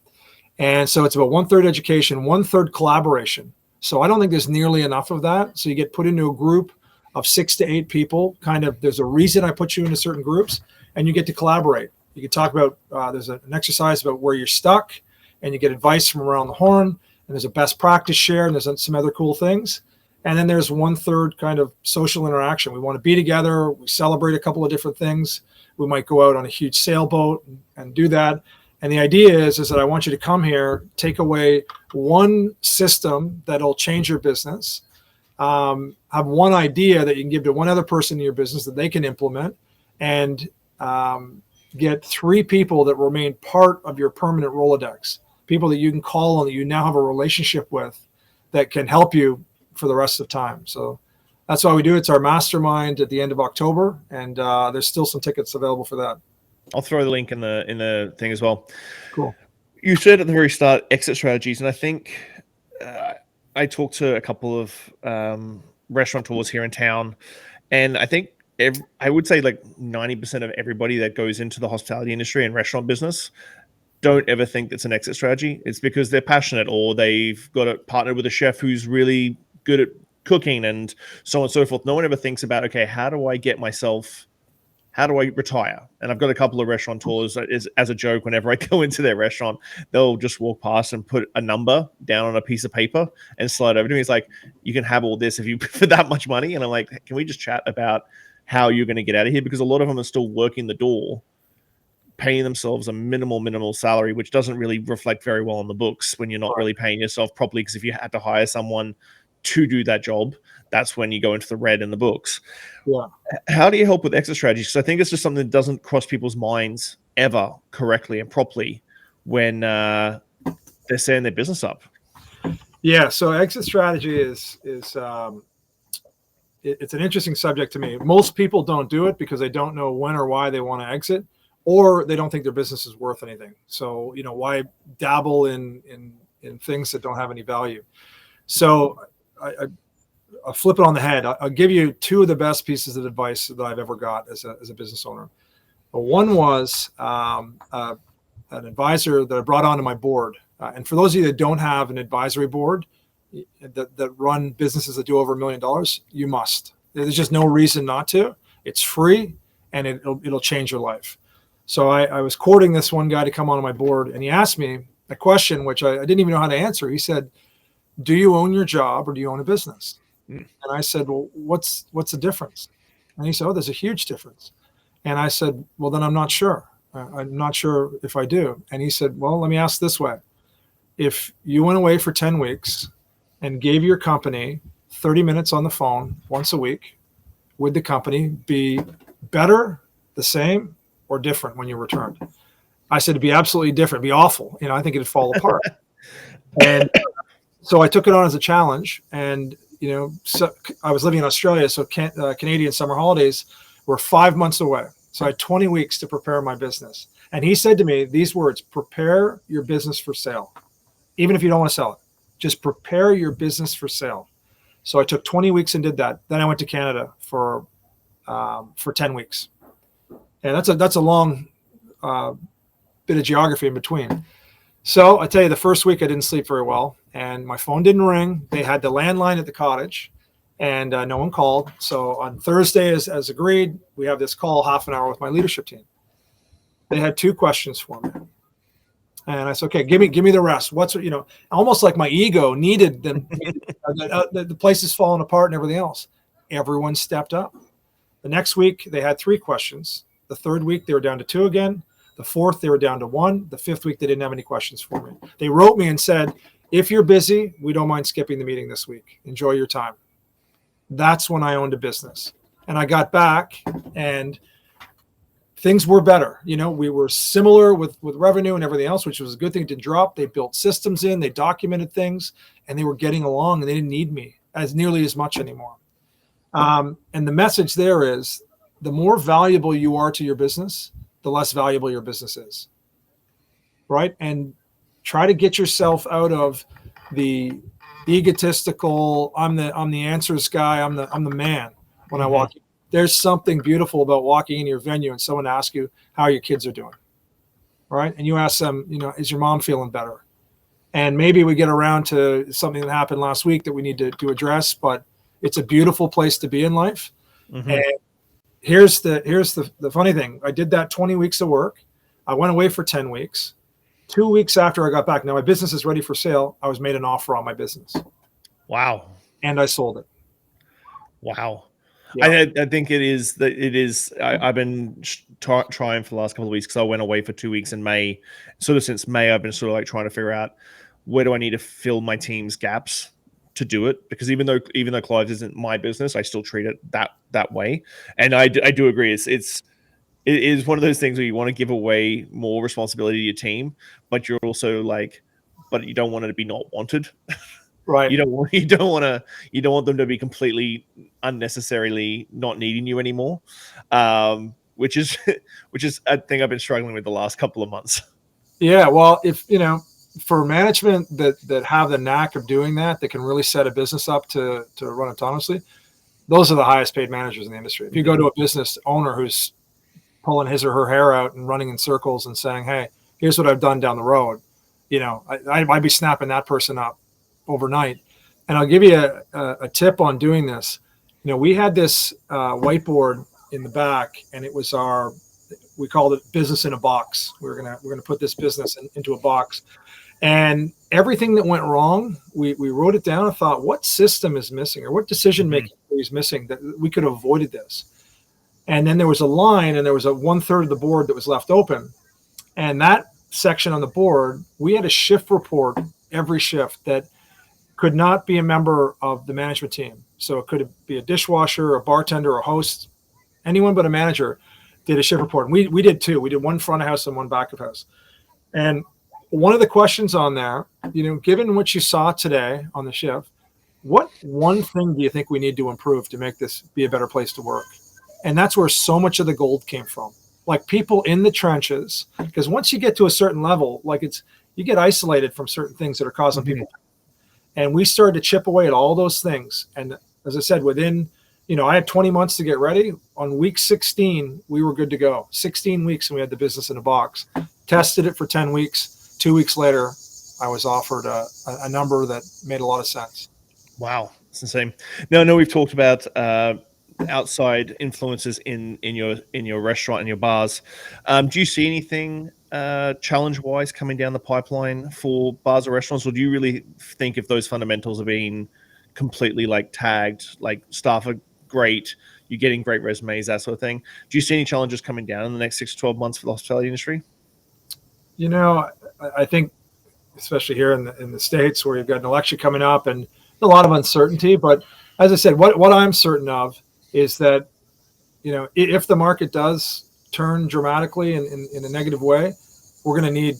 And so it's about 1/3 education, 1/3 collaboration. So I don't think there's nearly enough of that. So you get put into a group of 6 to 8 people. Kind of, there's a reason I put you into certain groups, and you get to collaborate. You can talk about, there's an exercise about where you're stuck, and you get advice from around the horn, and there's a best practice share, and there's some other cool things. And then there's 1/3 kind of social interaction. We want to be together. We celebrate a couple of different things. We might go out on a huge sailboat and do that. And the idea is that I want you to come here, take away one system that'll change your business, have one idea that you can give to one other person in your business that they can implement, and get 3 people that remain part of your permanent Rolodex, people that you can call on, that you now have a relationship with, that can help you for the rest of time. So that's why we do it. It's our mastermind at the end of October, and there's still some tickets available for that. I'll throw the link in the thing as well. Cool. You said at the very start exit strategies, and I think I talked to a couple of restaurateurs here in town, and I think I would say like 90% of everybody that goes into the hospitality industry and restaurant business don't ever think it's an exit strategy. It's because they're passionate, or they've got a partner with a chef who's really good at cooking and so on and so forth. No one ever thinks about, okay, how do I retire? And I've got a couple of restaurateurs as a joke, whenever I go into their restaurant, they'll just walk past and put a number down on a piece of paper and slide over to me. It's like, you can have all this if you for that much money. And I'm like, can we just chat about how you're going to get out of here? Because a lot of them are still working the door, paying themselves a minimal salary, which doesn't really reflect very well on the books when you're not really paying yourself properly. Because if you had to hire someone to do that job, that's when you go into the red in the books. Yeah. How do you help with exit strategies? Because I think it's just something that doesn't cross people's minds ever correctly and properly when they're setting their business up. Yeah. So exit strategy is it's an interesting subject to me. Most people don't do it because they don't know when or why they want to exit, or they don't think their business is worth anything. So, why dabble in things that don't have any value? So I'll flip it on the head. I'll give you two of the best pieces of advice that I've ever got as a business owner. One was an advisor that I brought onto my board. And for those of you that don't have an advisory board that run businesses that do over $1 million, you must. There's just no reason not to. It's free, and it'll change your life. So I was courting this one guy to come onto my board, and he asked me a question which I didn't even know how to answer. He said, "Do you own your job or do you own a business?" And I said, "Well, what's the difference?" And he said, "Oh, there's a huge difference." And I said, "Well, then I'm not sure. I'm not sure if I do." And he said, "Well, let me ask this way. If you went away for 10 weeks and gave your company 30 minutes on the phone once a week, would the company be better, the same, or different when you returned?" I said, "It'd be absolutely different. It'd be awful. I think it'd fall apart." And so I took it on as a challenge. And, so I was living in Australia. So Canadian summer holidays were 5 months away. So I had 20 weeks to prepare my business. And he said to me these words: "Prepare your business for sale. Even if you don't want to sell it, just prepare your business for sale." So I took 20 weeks and did that. Then I went to Canada for 10 weeks. And that's a long bit of geography in between. So I tell you, the first week I didn't sleep very well, and my phone didn't ring. They had the landline at the cottage, and no one called. So on Thursday, as agreed, we have this call, half an hour, with my leadership team. They had two questions for me. And I said, "Okay, give me the rest." Almost like my ego needed them. The place is falling apart and everything else. Everyone stepped up. The next week they had three questions. The third week they were down to two again. The fourth they were down to one. The fifth week they didn't have any questions for me. They wrote me and said, "If you're busy, we don't mind skipping the meeting this week. Enjoy your time." That's when I owned a business. And I got back, and things were better. We were similar with revenue and everything else, which was a good thing. It didn't drop. They built systems in, they documented things, and they were getting along, and they didn't need me as nearly as much anymore. And the message there is, the more valuable you are to your business, the less valuable your business is. Right? And try to get yourself out of the egotistical, I'm the answers guy, I'm the man when I walk in. There's something beautiful about walking into your venue and someone asks you how your kids are doing, right? And you ask them, is your mom feeling better? And maybe we get around to something that happened last week that we need to address, but it's a beautiful place to be in life. And here's the funny thing. I did that 20 weeks of work. I went away for 10 weeks. 2 weeks after I got back, now my business is ready for sale. I was made an offer on my business. Wow. And I sold it. Wow. Yeah. I think it is. I've been trying for the last couple of weeks, because I went away for 2 weeks in May. Sort of since May, I've been sort of like trying to figure out, where do I need to fill my team's gaps to do it? Because even though Clive's isn't my business, I still treat it that way. And I do agree. It is one of those things where you want to give away more responsibility to your team, but you're also like, but you don't want it to be not wanted. Right. You don't want them to be completely unnecessarily not needing you anymore. Which is a thing I've been struggling with the last couple of months. Yeah. Well, if for management that have the knack of doing that can really set a business up to run autonomously, those are the highest paid managers in the industry. If you go to a business owner who's pulling his or her hair out and running in circles and saying, hey, here's what I've done down the road, I'd be snapping that person up overnight. And I'll give you a tip on doing this. We had this whiteboard in the back, and it was we called it business in a box. We're gonna put this business into a box, and everything that went wrong, we wrote it down and thought, what system is missing, or what decision making is missing that we could have avoided this. And then there was a line, and there was a 1/3 of the board that was left open, and that section on the board, we had a shift report every shift that could not be a member of the management team. So it could be a dishwasher, a bartender, a host, anyone but a manager did a shift report. And we did two. We did one front of house and one back of house. And one of the questions on there, given what you saw today on the shift, what one thing do you think we need to improve to make this be a better place to work? And that's where so much of the gold came from. Like people in the trenches, because once you get to a certain level, you get isolated from certain things that are causing people. And we started to chip away at all those things. And as I said, within, I had 20 months to get ready. On week 16, we were good to go. 16 weeks, and we had the business in a box. Tested it for 10 weeks. 2 weeks later, I was offered a number that made a lot of sense. Wow, it's insane. Now, I know we've talked about outside influences in your restaurant and your bars. Do you see anything challenge-wise coming down the pipeline for bars or restaurants, or do you really think if those fundamentals are being completely tagged, staff are great, you're getting great resumes, that sort of thing? Do you see any challenges coming down in the next 6 to 12 months for the hospitality industry? I think, especially here in the States, where you've got an election coming up and a lot of uncertainty. But as I said, what I'm certain of is that, if the market does turn dramatically in a negative way, we're going to need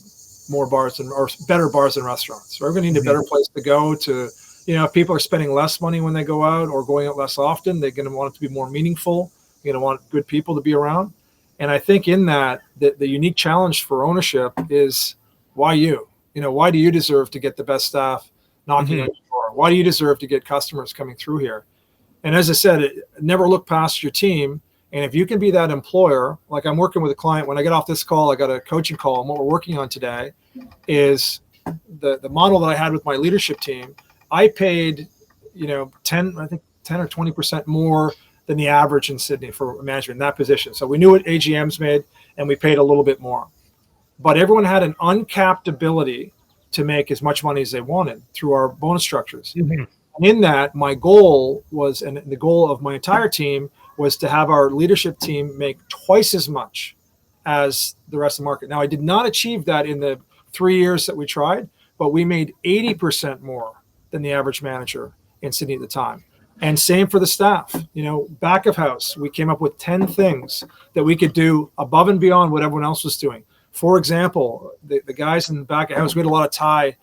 more bars or better bars and restaurants. We're going to need a better place to go to, if people are spending less money when they go out or going out less often, they're going to want it to be more meaningful. They're going to want good people to be around. And I think in that, the unique challenge for ownership is why you? Why do you deserve to get the best staff knocking on your door? Why do you deserve to get customers coming through here? And as I said, never look past your team. And if you can be that employer, like I'm working with a client, when I get off this call, I got a coaching call. And what we're working on today is the model that I had with my leadership team. I paid, 10 or 20% more than the average in Sydney for management in that position. So we knew what AGMs made, and we paid a little bit more. But everyone had an uncapped ability to make as much money as they wanted through our bonus structures. And in that, my goal was, and the goal of my entire team was to have our leadership team make twice as much as the rest of the market. Now, I did not achieve that in the 3 years that we tried, but we made 80% more than the average manager in Sydney at the time. And same for the staff. Back of house, we came up with 10 things that we could do above and beyond what everyone else was doing. For example, the guys in the back of house, we had a lot of Thai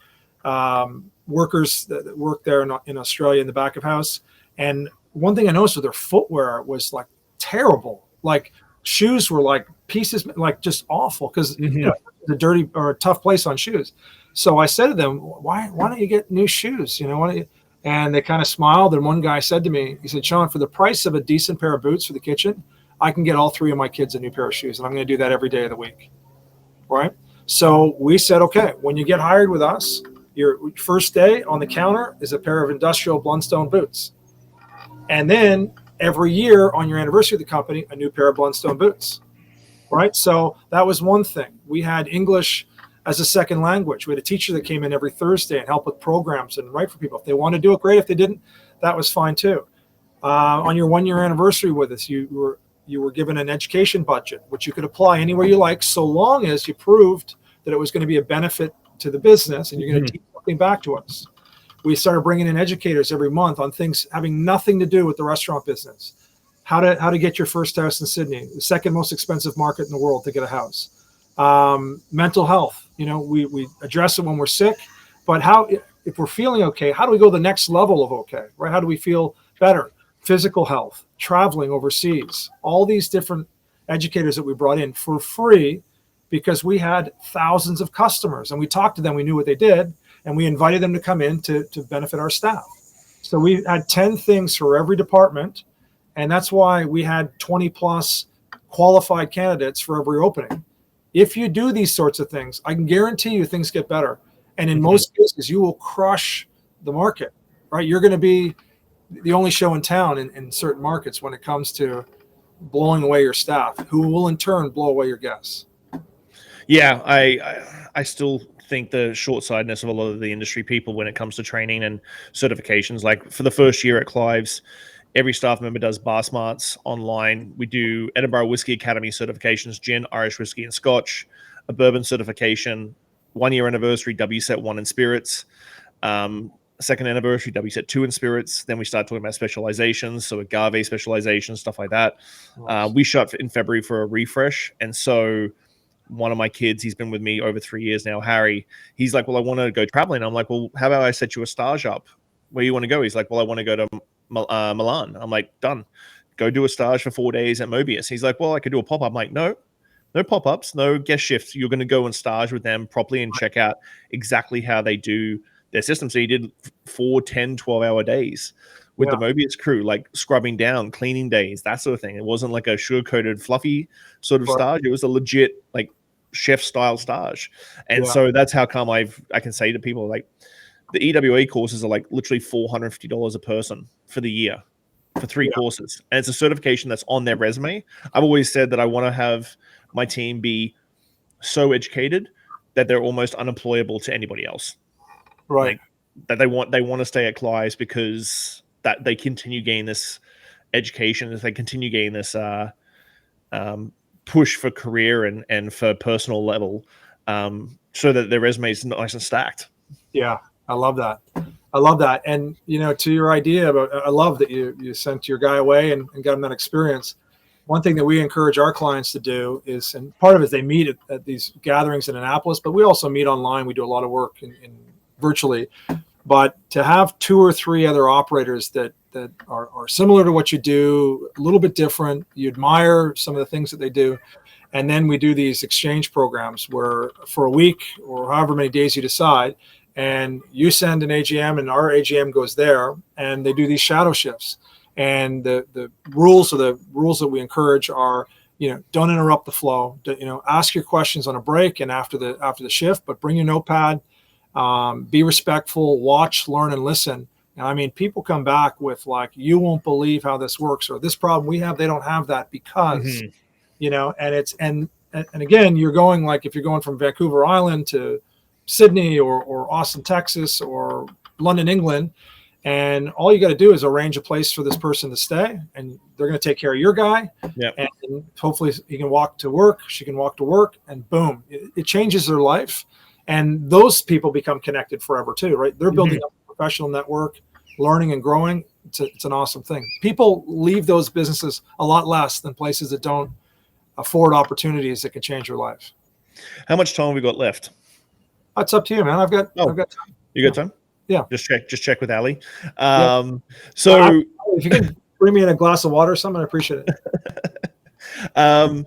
workers that work there in Australia in the back of house. And one thing I noticed with their footwear was terrible. Shoes were pieces, just awful, because it's a dirty or a tough place on shoes. So I said to them, why don't you get new shoes? And they kind of smiled. And one guy said to me, he said, Shawn, for the price of a decent pair of boots for the kitchen, I can get all 3 of my kids a new pair of shoes. And I'm going to do that every day of the week. Right. So we said, okay, when you get hired with us, your first day on the counter is a pair of industrial Blundstone boots. And then every year on your anniversary of the company, a new pair of Blundstone boots. Right. So that was one thing. We had English as a second language. We had a teacher that came in every Thursday and helped with programs and write for people. If they wanted to do it, great. If they didn't, that was fine too. On your 1 year anniversary with us, you were given an education budget, which you could apply anywhere you like, so long as you proved that it was going to be a benefit to the business and you're going to teach something back to us. We started bringing in educators every month on things having nothing to do with the restaurant business. How to get your first house in Sydney, the second most expensive market in the world to get a house. Mental health, we address it when we're sick, but if we're feeling okay, how do we go the next level of okay, right? How do we feel better? Physical health, traveling overseas, all these different educators that we brought in for free because we had thousands of customers and we talked to them, we knew what they did, and we invited them to come in to benefit our staff. So we had 10 things for every department, and that's why we had 20 plus qualified candidates for every opening. If you do these sorts of things, I can guarantee you things get better. And in most cases, you will crush the market, right? You're going to be the only show in town in certain markets when it comes to blowing away your staff, who will in turn blow away your guests. Yeah, I still think the short-sightedness of a lot of the industry people when it comes to training and certifications. Like for the first year at Clive's, every staff member does bar smarts online. We do Edinburgh Whiskey Academy certifications, gin, Irish whiskey, and Scotch, a bourbon certification, 1 year anniversary WSET 1 in spirits, second anniversary WSET 2 in spirits. Then we start talking about specializations, so agave specializations, stuff like that. Nice. We shot in February for a refresh, and so one of my kids, he's been with me over 3 years now, Harry, he's like, well, I want to go traveling. I'm like, well, how about I set you a stage up? Where you want to go? He's like, well, I want to go to Milan. I'm like, done. Go do a stage for 4 days at Mobius. He's like, well, I could do a pop-up. I'm like, no pop-ups, no guest shifts. You're going to go and stage with them properly and check out exactly how they do their system. So he did 4, 10, 12-hour days with the Mobius crew, like scrubbing down, cleaning days, that sort of thing. It wasn't like a sugar-coated, fluffy sort of stage. It was a legit, like, chef-style stage. And so that's how come I can say to people, like, the EWA courses are like literally $450 a person for the year for 3 courses. And it's a certification that's on their resume. I've always said that I want to have my team be so educated that they're almost unemployable to anybody else. Right. Like, that they want to stay at Clive's because that they continue gaining this education, as they continue gaining this push for career and for personal level, so that their resume is nice and stacked. Yeah, I love that. And, you know, to your idea about, I love that you sent your guy away and got him that experience. One thing that we encourage our clients to do is, and part of it is they meet at these gatherings in Annapolis, but we also meet online. We do a lot of work in virtually, but to have 2 or 3 other operators that are similar to what you do, a little bit different, you admire some of the things that they do. And then we do these exchange programs where for a week or however many days you decide, and you send an AGM and our AGM goes there, and they do these shadow shifts. And the rules that we encourage are, you know, don't interrupt the flow. You know, ask your questions on a break and after the shift, but bring your notepad. Be respectful, watch, learn, and listen. And I mean, people come back with like, you won't believe how this works, or this problem we have, they don't have that because, you know, and again, you're going, like, if you're going from Vancouver Island to Sydney or Austin, Texas, or London, England, and all you got to do is arrange a place for this person to stay, and they're going to take care of your guy. And hopefully he can walk to work, she can walk to work, and boom, it changes their life. And those people become connected forever too, right? They're building up a professional network, learning and growing. It's an awesome thing. People leave those businesses a lot less than places that don't afford opportunities that can change your life. How much time have we got left? It's up to you, man. I've got time. You got time? Yeah. Just check with Ali. So if you can bring me in a glass of water or something, I appreciate it.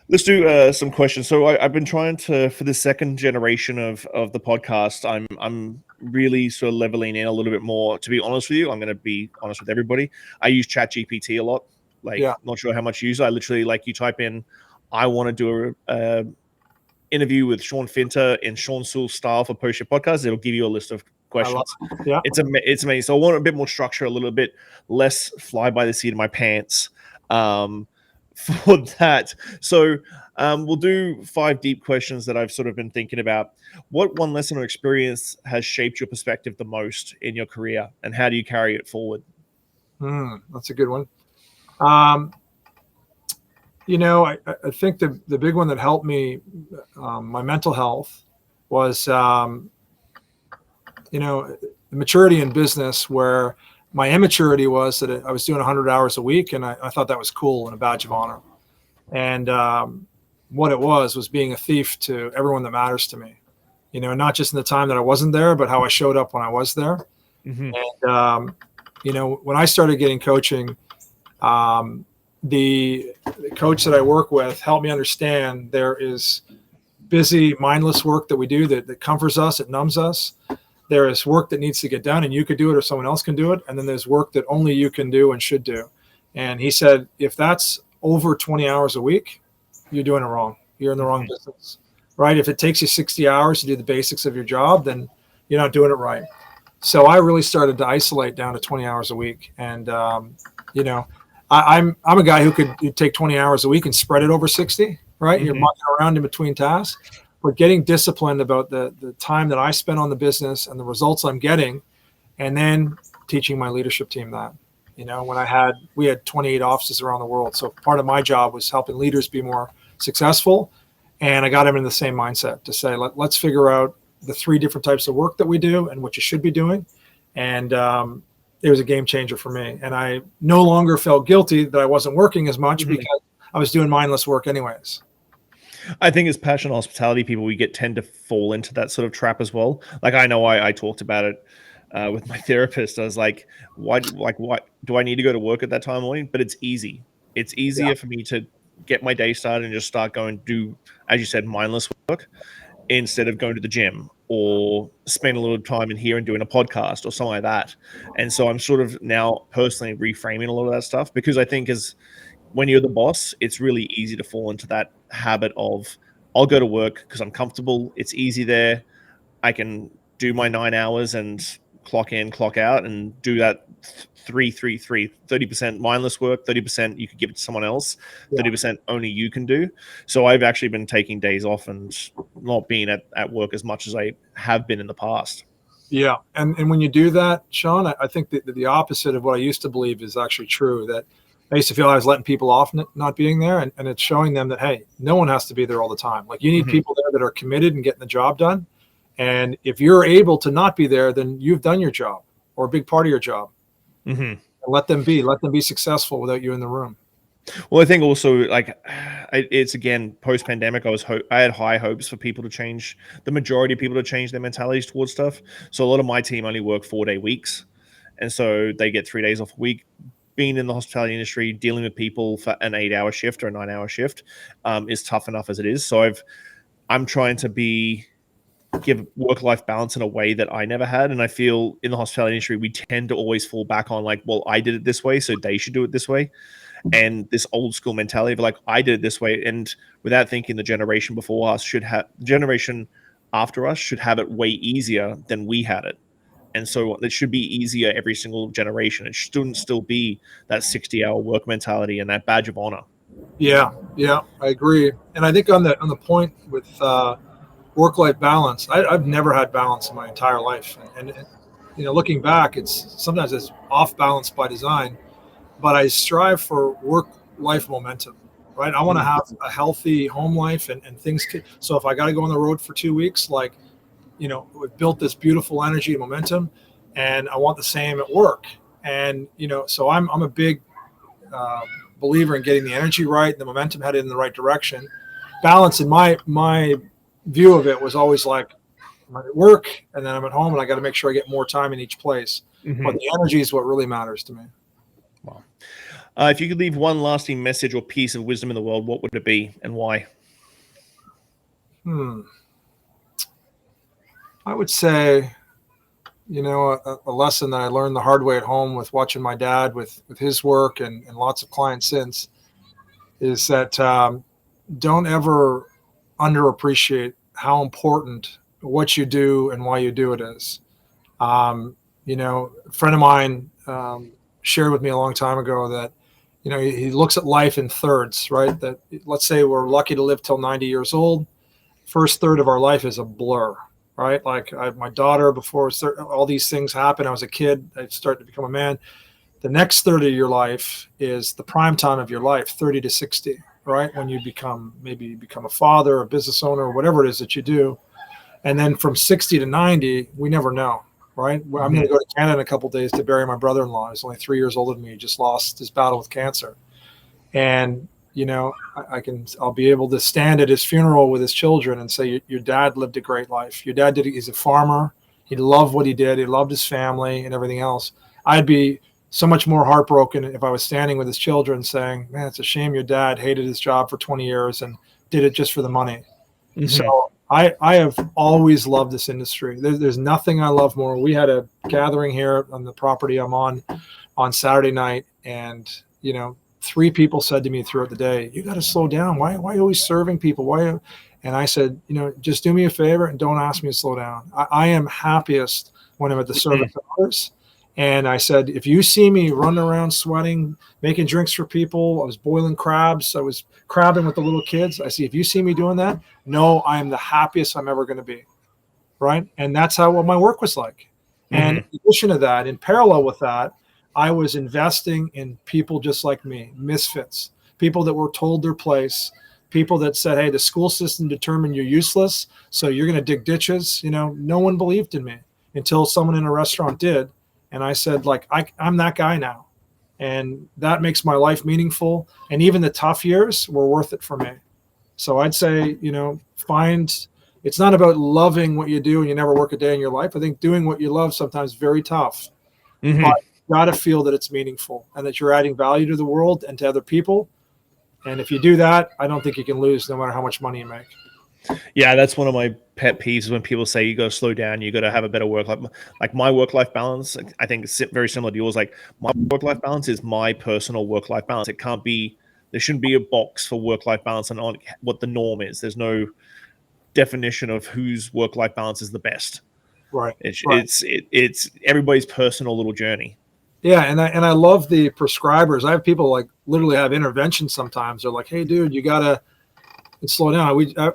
Let's do some questions. So I've been trying to, for the second generation of the podcast, I'm really sort of leveling in a little bit more. To be honest with you, I'm going to be honest with everybody. I use ChatGPT a lot. Not sure how much you use it. I literally, like, you type in, I want to do a interview with Sean Finter in Sean Soole style for Post Shift Podcast. It'll give you a list of questions. It's amazing. So I want a bit more structure, a little bit less fly by the seat of my pants. For that. So we'll do 5 deep questions that I've sort of been thinking about. What one lesson or experience has shaped your perspective the most in your career, and how do you carry it forward? That's a good one. You know, I think the big one that helped me, my mental health, was, you know, the maturity in business, where my immaturity was that I was doing 100 hours a week, and I thought that was cool and a badge of honor. And what it was being a thief to everyone that matters to me, you know, not just in the time that I wasn't there, but how I showed up when I was there. And, you know, when I started getting coaching, the coach that I work with helped me understand there is busy, mindless work that we do that comforts us, it numbs us. There is work that needs to get done and you could do it or someone else can do it. And then there's work that only you can do and should do. And he said, if that's over 20 hours a week, you're doing it wrong. You're in the wrong business, right? If it takes you 60 hours to do the basics of your job, then you're not doing it right. So I really started to isolate down to 20 hours a week. And, you know, I'm a guy who could take 20 hours a week and spread it over 60, right? You're mucking around in between tasks. But getting disciplined about the time that I spend on the business and the results I'm getting, and then teaching my leadership team that, you know, we had 28 offices around the world. So part of my job was helping leaders be more successful. And I got them in the same mindset to say, let's figure out the 3 different types of work that we do and what you should be doing. And it was a game changer for me. And I no longer felt guilty that I wasn't working as much because I was doing mindless work anyways. I think as passion hospitality people, we tend to fall into that sort of trap as well. Like I know I talked about it with my therapist. I was like, why do I need to go to work at that time of morning? But it's easy. It's easier for me to get my day started and just start going do, as you said, mindless work instead of going to the gym or spend a little time in here and doing a podcast or something like that. And so I'm sort of now personally reframing a lot of that stuff because I think when you're the boss, it's really easy to fall into that habit of I'll go to work because I'm comfortable. It's easy there. I can do my 9 hours and clock in, clock out and do that 30% mindless work, 30% you could give it to someone else, 30% only you can do. So I've actually been taking days off and not being at work as much as I have been in the past. Yeah. And when you do that, Sean, I think that the opposite of what I used to believe is actually true, that I used to feel I was letting people off not being there, and it's showing them that, hey, no one has to be there all the time. Like you need people there that are committed and getting the job done. And if you're able to not be there, then you've done your job or a big part of your job. Let them be successful without you in the room. Well, I think also like it's again post-pandemic. I had high hopes for people to change, the majority of people to change their mentalities towards stuff. So a lot of my team only work 4-day weeks, and so they get 3 days off a week. Being in the hospitality industry, dealing with people for an 8-hour shift or a 9-hour shift is tough enough as it is. So I'm trying to give work-life balance in a way that I never had. And I feel in the hospitality industry, we tend to always fall back on like, well, I did it this way, so they should do it this way. And this old school mentality of like, I did it this way. And without thinking the generation before us the generation after us should have it way easier than we had it. And so it should be easier every single generation. It shouldn't still be that 60-hour work mentality and that badge of honor. Yeah, I agree. And I think on the point with work-life balance, I've never had balance in my entire life. And you know, looking back, sometimes it's off balance by design, but I strive for work-life momentum, right? I want to have a healthy home life and things. So if I got to go on the road for 2 weeks, like, you know, we've built this beautiful energy and momentum, and I want the same at work. And, you know, so I'm a big believer in getting the energy right and the momentum headed in the right direction. Balance in my view of it was always like I'm at work and then I'm at home and I got to make sure I get more time in each place. But the energy is what really matters to me. Wow. If you could leave one lasting message or piece of wisdom in the world, what would it be and why? I would say, you know, a lesson that I learned the hard way at home with watching my dad with his work and lots of clients since is that don't ever underappreciate how important what you do and why you do it is. You know, a friend of mine shared with me a long time ago that, you know, he looks at life in thirds, right? That let's say we're lucky to live till 90 years old. First third of our life is a blur, right? Like my daughter, before all these things happened, I was a kid, I started to become a man. The next third of your life is the prime time of your life, 30 to 60, right? When you become a father, a business owner, or whatever it is that you do. And then from 60 to 90, we never know, right? I'm going to go to Canada in a couple of days to bury my brother-in-law. He's only 3 years older than me. He just lost his battle with cancer. And, you know, I'll be able to stand at his funeral with his children and say, your dad lived a great life. Your dad he's a farmer. He loved what he did. He loved his family and everything else. I'd be so much more heartbroken if I was standing with his children saying, man, it's a shame your dad hated his job for 20 years and did it just for the money. Mhm. So I have always loved this industry. There's nothing I love more. We had a gathering here on the property I'm on Saturday night, and three people said to me throughout the day, "You got to slow down. Why are you always serving people? Why?" And I said, just do me a favor and don't ask me to slow down. I am happiest when I'm at the Mhm. service of others. And I said, if you see me running around sweating, making drinks for people, I was boiling crabs, I was crabbing with the little kids. I see, if you see me doing that, no, I am the happiest I'm ever going to be. Right. And that's what my work was like. And Mhm. in addition to that, in parallel with that, I was investing in people just like me, misfits, people that were told their place, people that said, hey, the school system determined you're useless, so you're going to dig ditches. No one believed in me until someone in a restaurant did. And I said, like, I'm that guy now. And that makes my life meaningful. And even the tough years were worth it for me. So I'd say, find, it's not about loving what you do and you never work a day in your life. I think doing what you love sometimes is very tough, but Mhm. you got to feel that it's meaningful and that you're adding value to the world and to other people. And if you do that, I don't think you can lose no matter how much money you make. Yeah, that's one of my pet peeves when people say you got to slow down, you got to have a better work life. Like my work life balance, I think it's very similar to yours. Like my work life balance is my personal work life balance. It can't be. There shouldn't be a box for work life balance and on what the norm is. There's no definition of whose work life balance is the best. Right. It's Right. it's it's everybody's personal little journey. Yeah. And I love the prescribers. I have people like literally have interventions sometimes. They're like, hey, dude, you got to slow down.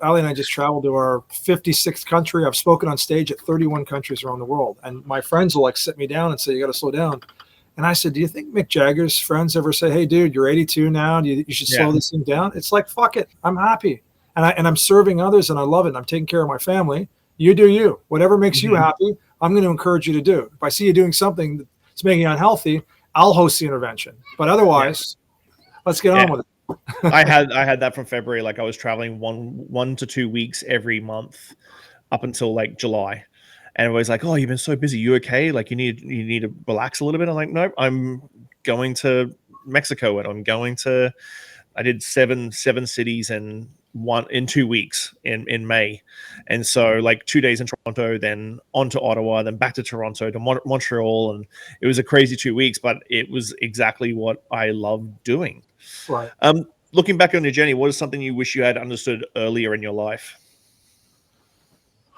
Ali and I just traveled to our 56th country. I've spoken on stage at 31 countries around the world. And my friends will like sit me down and say, you got to slow down. And I said, do you think Mick Jagger's friends ever say, hey, dude, you're 82 now. You should Yeah. slow this thing down? It's like, fuck it. I'm happy. And I'm serving others and I love it. And I'm taking care of my family. You do you. Whatever makes you Mhm. happy, I'm going to encourage you to do. If I see you doing something that's making you unhealthy, I'll host the intervention. But Yeah. otherwise, let's get Yeah. on with it. I had that from February. Like I was traveling 1 to 2 weeks every month up until like July. And everybody's like, "Oh, you've been so busy. You okay? Like you need to relax a little bit." I'm like, "Nope, I'm going to Mexico and I'm going to I did seven cities in 2 weeks in May." And so like 2 days in Toronto, then on to Ottawa, then back to Toronto to Montreal, and it was a crazy 2 weeks, but it was exactly what I loved doing. Right. Looking back on your journey, what is something you wish you had understood earlier in your life?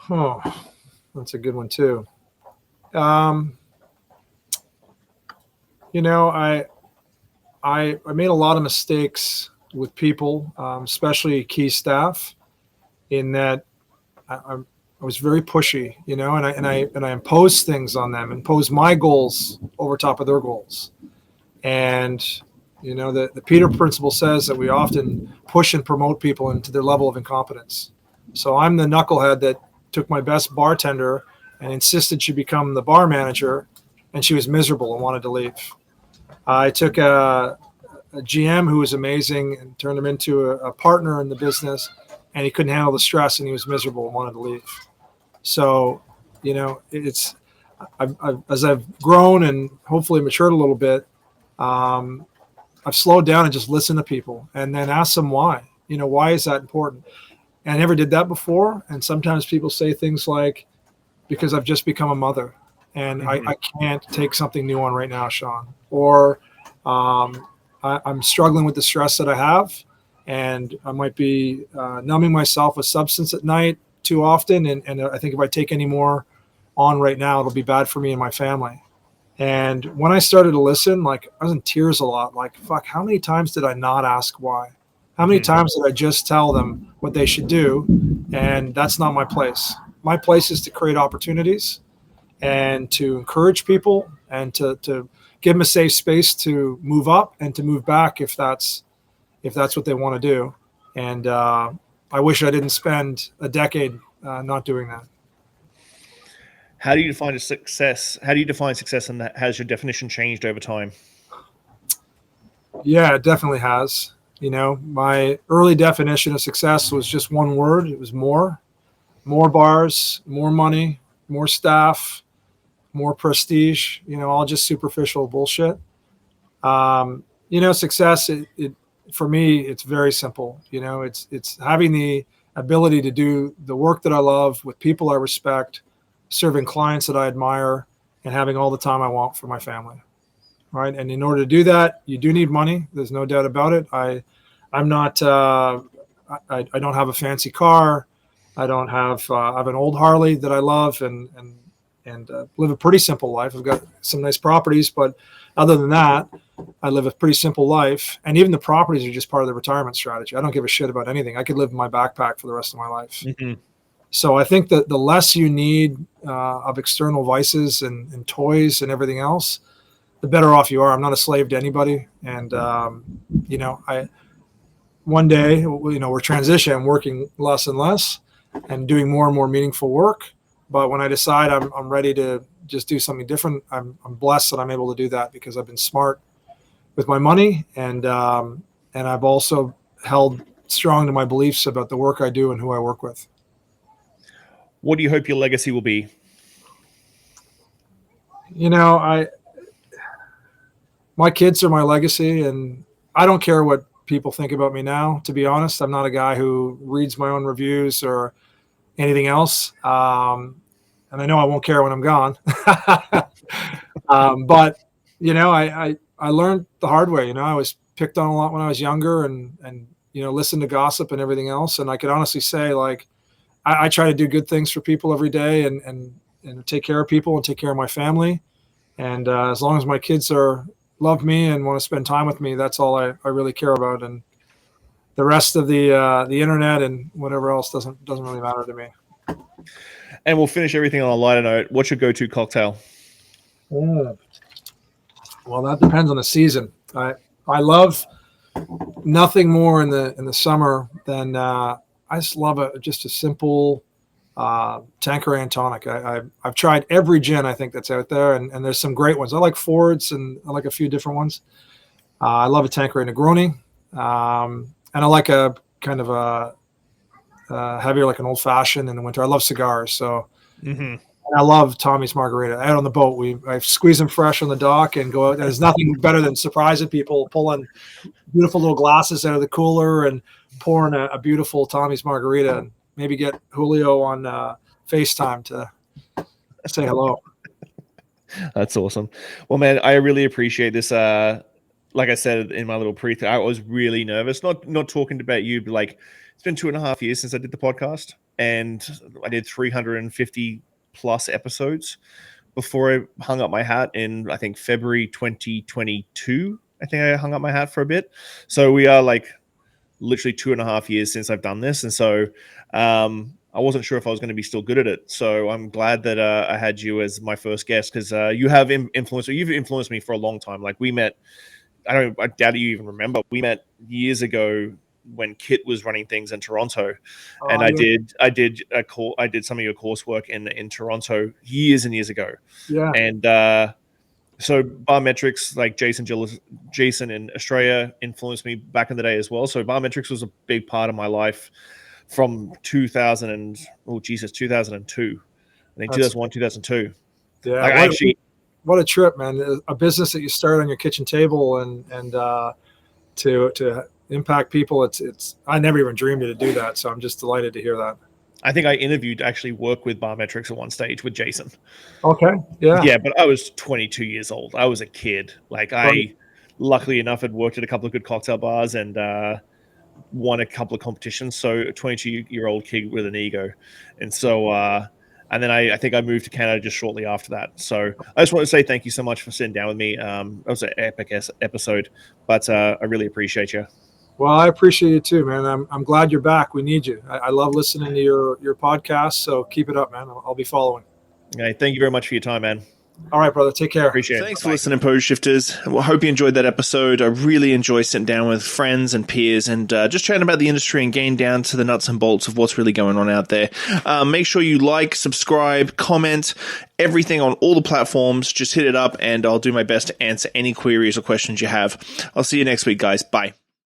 Oh, that's a good one too. Um, I made a lot of mistakes with people, especially key staff, in that I was very pushy, and I imposed things on them, imposed my goals over top of their goals. And the Peter principle says that we often push and promote people into their level of incompetence. So I'm the knucklehead that took my best bartender and insisted she become the bar manager, and she was miserable and wanted to leave. I took a GM who was amazing and turned him into a partner in the business, and he couldn't handle the stress and he was miserable and wanted to leave. So, it's as I've grown and hopefully matured a little bit, um, I've slowed down and just listened to people and then ask them why. Why is that important? And I never did that before. And sometimes people say things like, because I've just become a mother and Hmm. I can't take something new on right now, Shawn. Or I'm struggling with the stress that I have, and I might be numbing myself with substance at night too often. And I think if I take any more on right now, it'll be bad for me and my family. And when I started to listen, like I was in tears a lot. Like, fuck, how many times did I not ask why? How many Hmm. times did I just tell them what they should do? And that's not my place. My place is to create opportunities and to encourage people and to give them a safe space to move up and to move back if that's what they want to do. And I wish I didn't spend a decade not doing that. How do you define a success? How do you define success, and has your definition changed over time? Yeah, it definitely has. My early definition of success was just one word. It was more bars, more money, more staff, more prestige, all just superficial bullshit. Success, it for me, it's very simple. It's having the ability to do the work that I love with people I respect, serving clients that I admire, and having all the time I want for my family. Right. And in order to do that, you do need money. There's no doubt about it. I'm not, I don't have a fancy car. I don't have, I have an old Harley that I love and live a pretty simple life. I've got some nice properties, but other than that, I live a pretty simple life. And even the properties are just part of the retirement strategy. I don't give a shit about anything. I could live in my backpack for the rest of my life. Mm-hmm. So I think that the less you need of external vices and toys and everything else, the better off you are. I'm not a slave to anybody. And, one day, we're transitioning. I'm working less and less and doing more and more meaningful work. But when I decide I'm ready to just do something different, I'm blessed that I'm able to do that because I've been smart with my money. And I've also held strong to my beliefs about the work I do and who I work with. What do you hope your legacy will be? My kids are my legacy, and I don't care what people think about me now. To be honest, I'm not a guy who reads my own reviews or anything else. And I know I won't care when I'm gone. But I learned the hard way. I was picked on a lot when I was younger, and listened to gossip and everything else. And I could honestly say, like, I try to do good things for people every day, and take care of people and take care of my family. And as long as my kids love me and want to spend time with me, that's all I really care about. And the rest of the internet and whatever else doesn't really matter to me. And we'll finish everything on a lighter note. What's your go-to cocktail? Well, that depends on the season. I love nothing more in the summer than I just love just a simple Tanqueray and tonic. I've tried every gin I think that's out there, and there's some great ones. I like Ford's and I like a few different ones. I love a Tanqueray Negroni, and I like a kind of a heavier, like an old fashioned in the winter. I love cigars, so I love Tommy's Margarita. Out on the boat, I squeeze them fresh on the dock and go out. There's nothing better than surprising people, pulling beautiful little glasses out of the cooler and pouring a beautiful Tommy's Margarita, and maybe get Julio on FaceTime to say hello. That's awesome. Well, man, I really appreciate this. Like I said in my little I was really nervous, not talking about you, but like, it's been 2.5 years since I did the podcast, and I did 350 plus episodes before I hung up my hat in, I think, February 2022. I think I hung up my hat for a bit. So we are like literally 2.5 years since I've done this. And so I wasn't sure if I was going to be still good at it. So I'm glad that I had you as my first guest, because you have you've influenced me for a long time. Like, we met, I doubt you even remember, we met years ago when Kit was running things in Toronto. And I did some of your coursework in Toronto years and years ago. Yeah. And so Barmetrics, like Jason in Australia, influenced me back in the day as well. So Barmetrics was a big part of my life from 2002. I think 2001, 2002. Yeah. Like, what a trip, man. A business that you start on your kitchen table and to impact people. It's I never even dreamed to do that. So I'm just delighted to hear that. I think I interviewed, actually work with Barmetrics at one stage with Jason. Okay. Yeah. Yeah, but I was 22 years old. I was a kid. Like, I, luckily enough, had worked at a couple of good cocktail bars and won a couple of competitions. So a 22-year-old kid with an ego. And so, and then I think I moved to Canada just shortly after that. So I just want to say thank you so much for sitting down with me. That was an epic episode, but I really appreciate you. Well, I appreciate you too, man. I'm glad you're back. We need you. I love listening to your podcast. So keep it up, man. I'll be following. Okay, thank you very much for your time, man. All right, brother. Take care. Appreciate it. Thanks for listening, Pose Shifters. Well, I hope you enjoyed that episode. I really enjoy sitting down with friends and peers and just chatting about the industry and getting down to the nuts and bolts of what's really going on out there. Make sure you like, subscribe, comment, everything on all the platforms. Just hit it up and I'll do my best to answer any queries or questions you have. I'll see you next week, guys. Bye.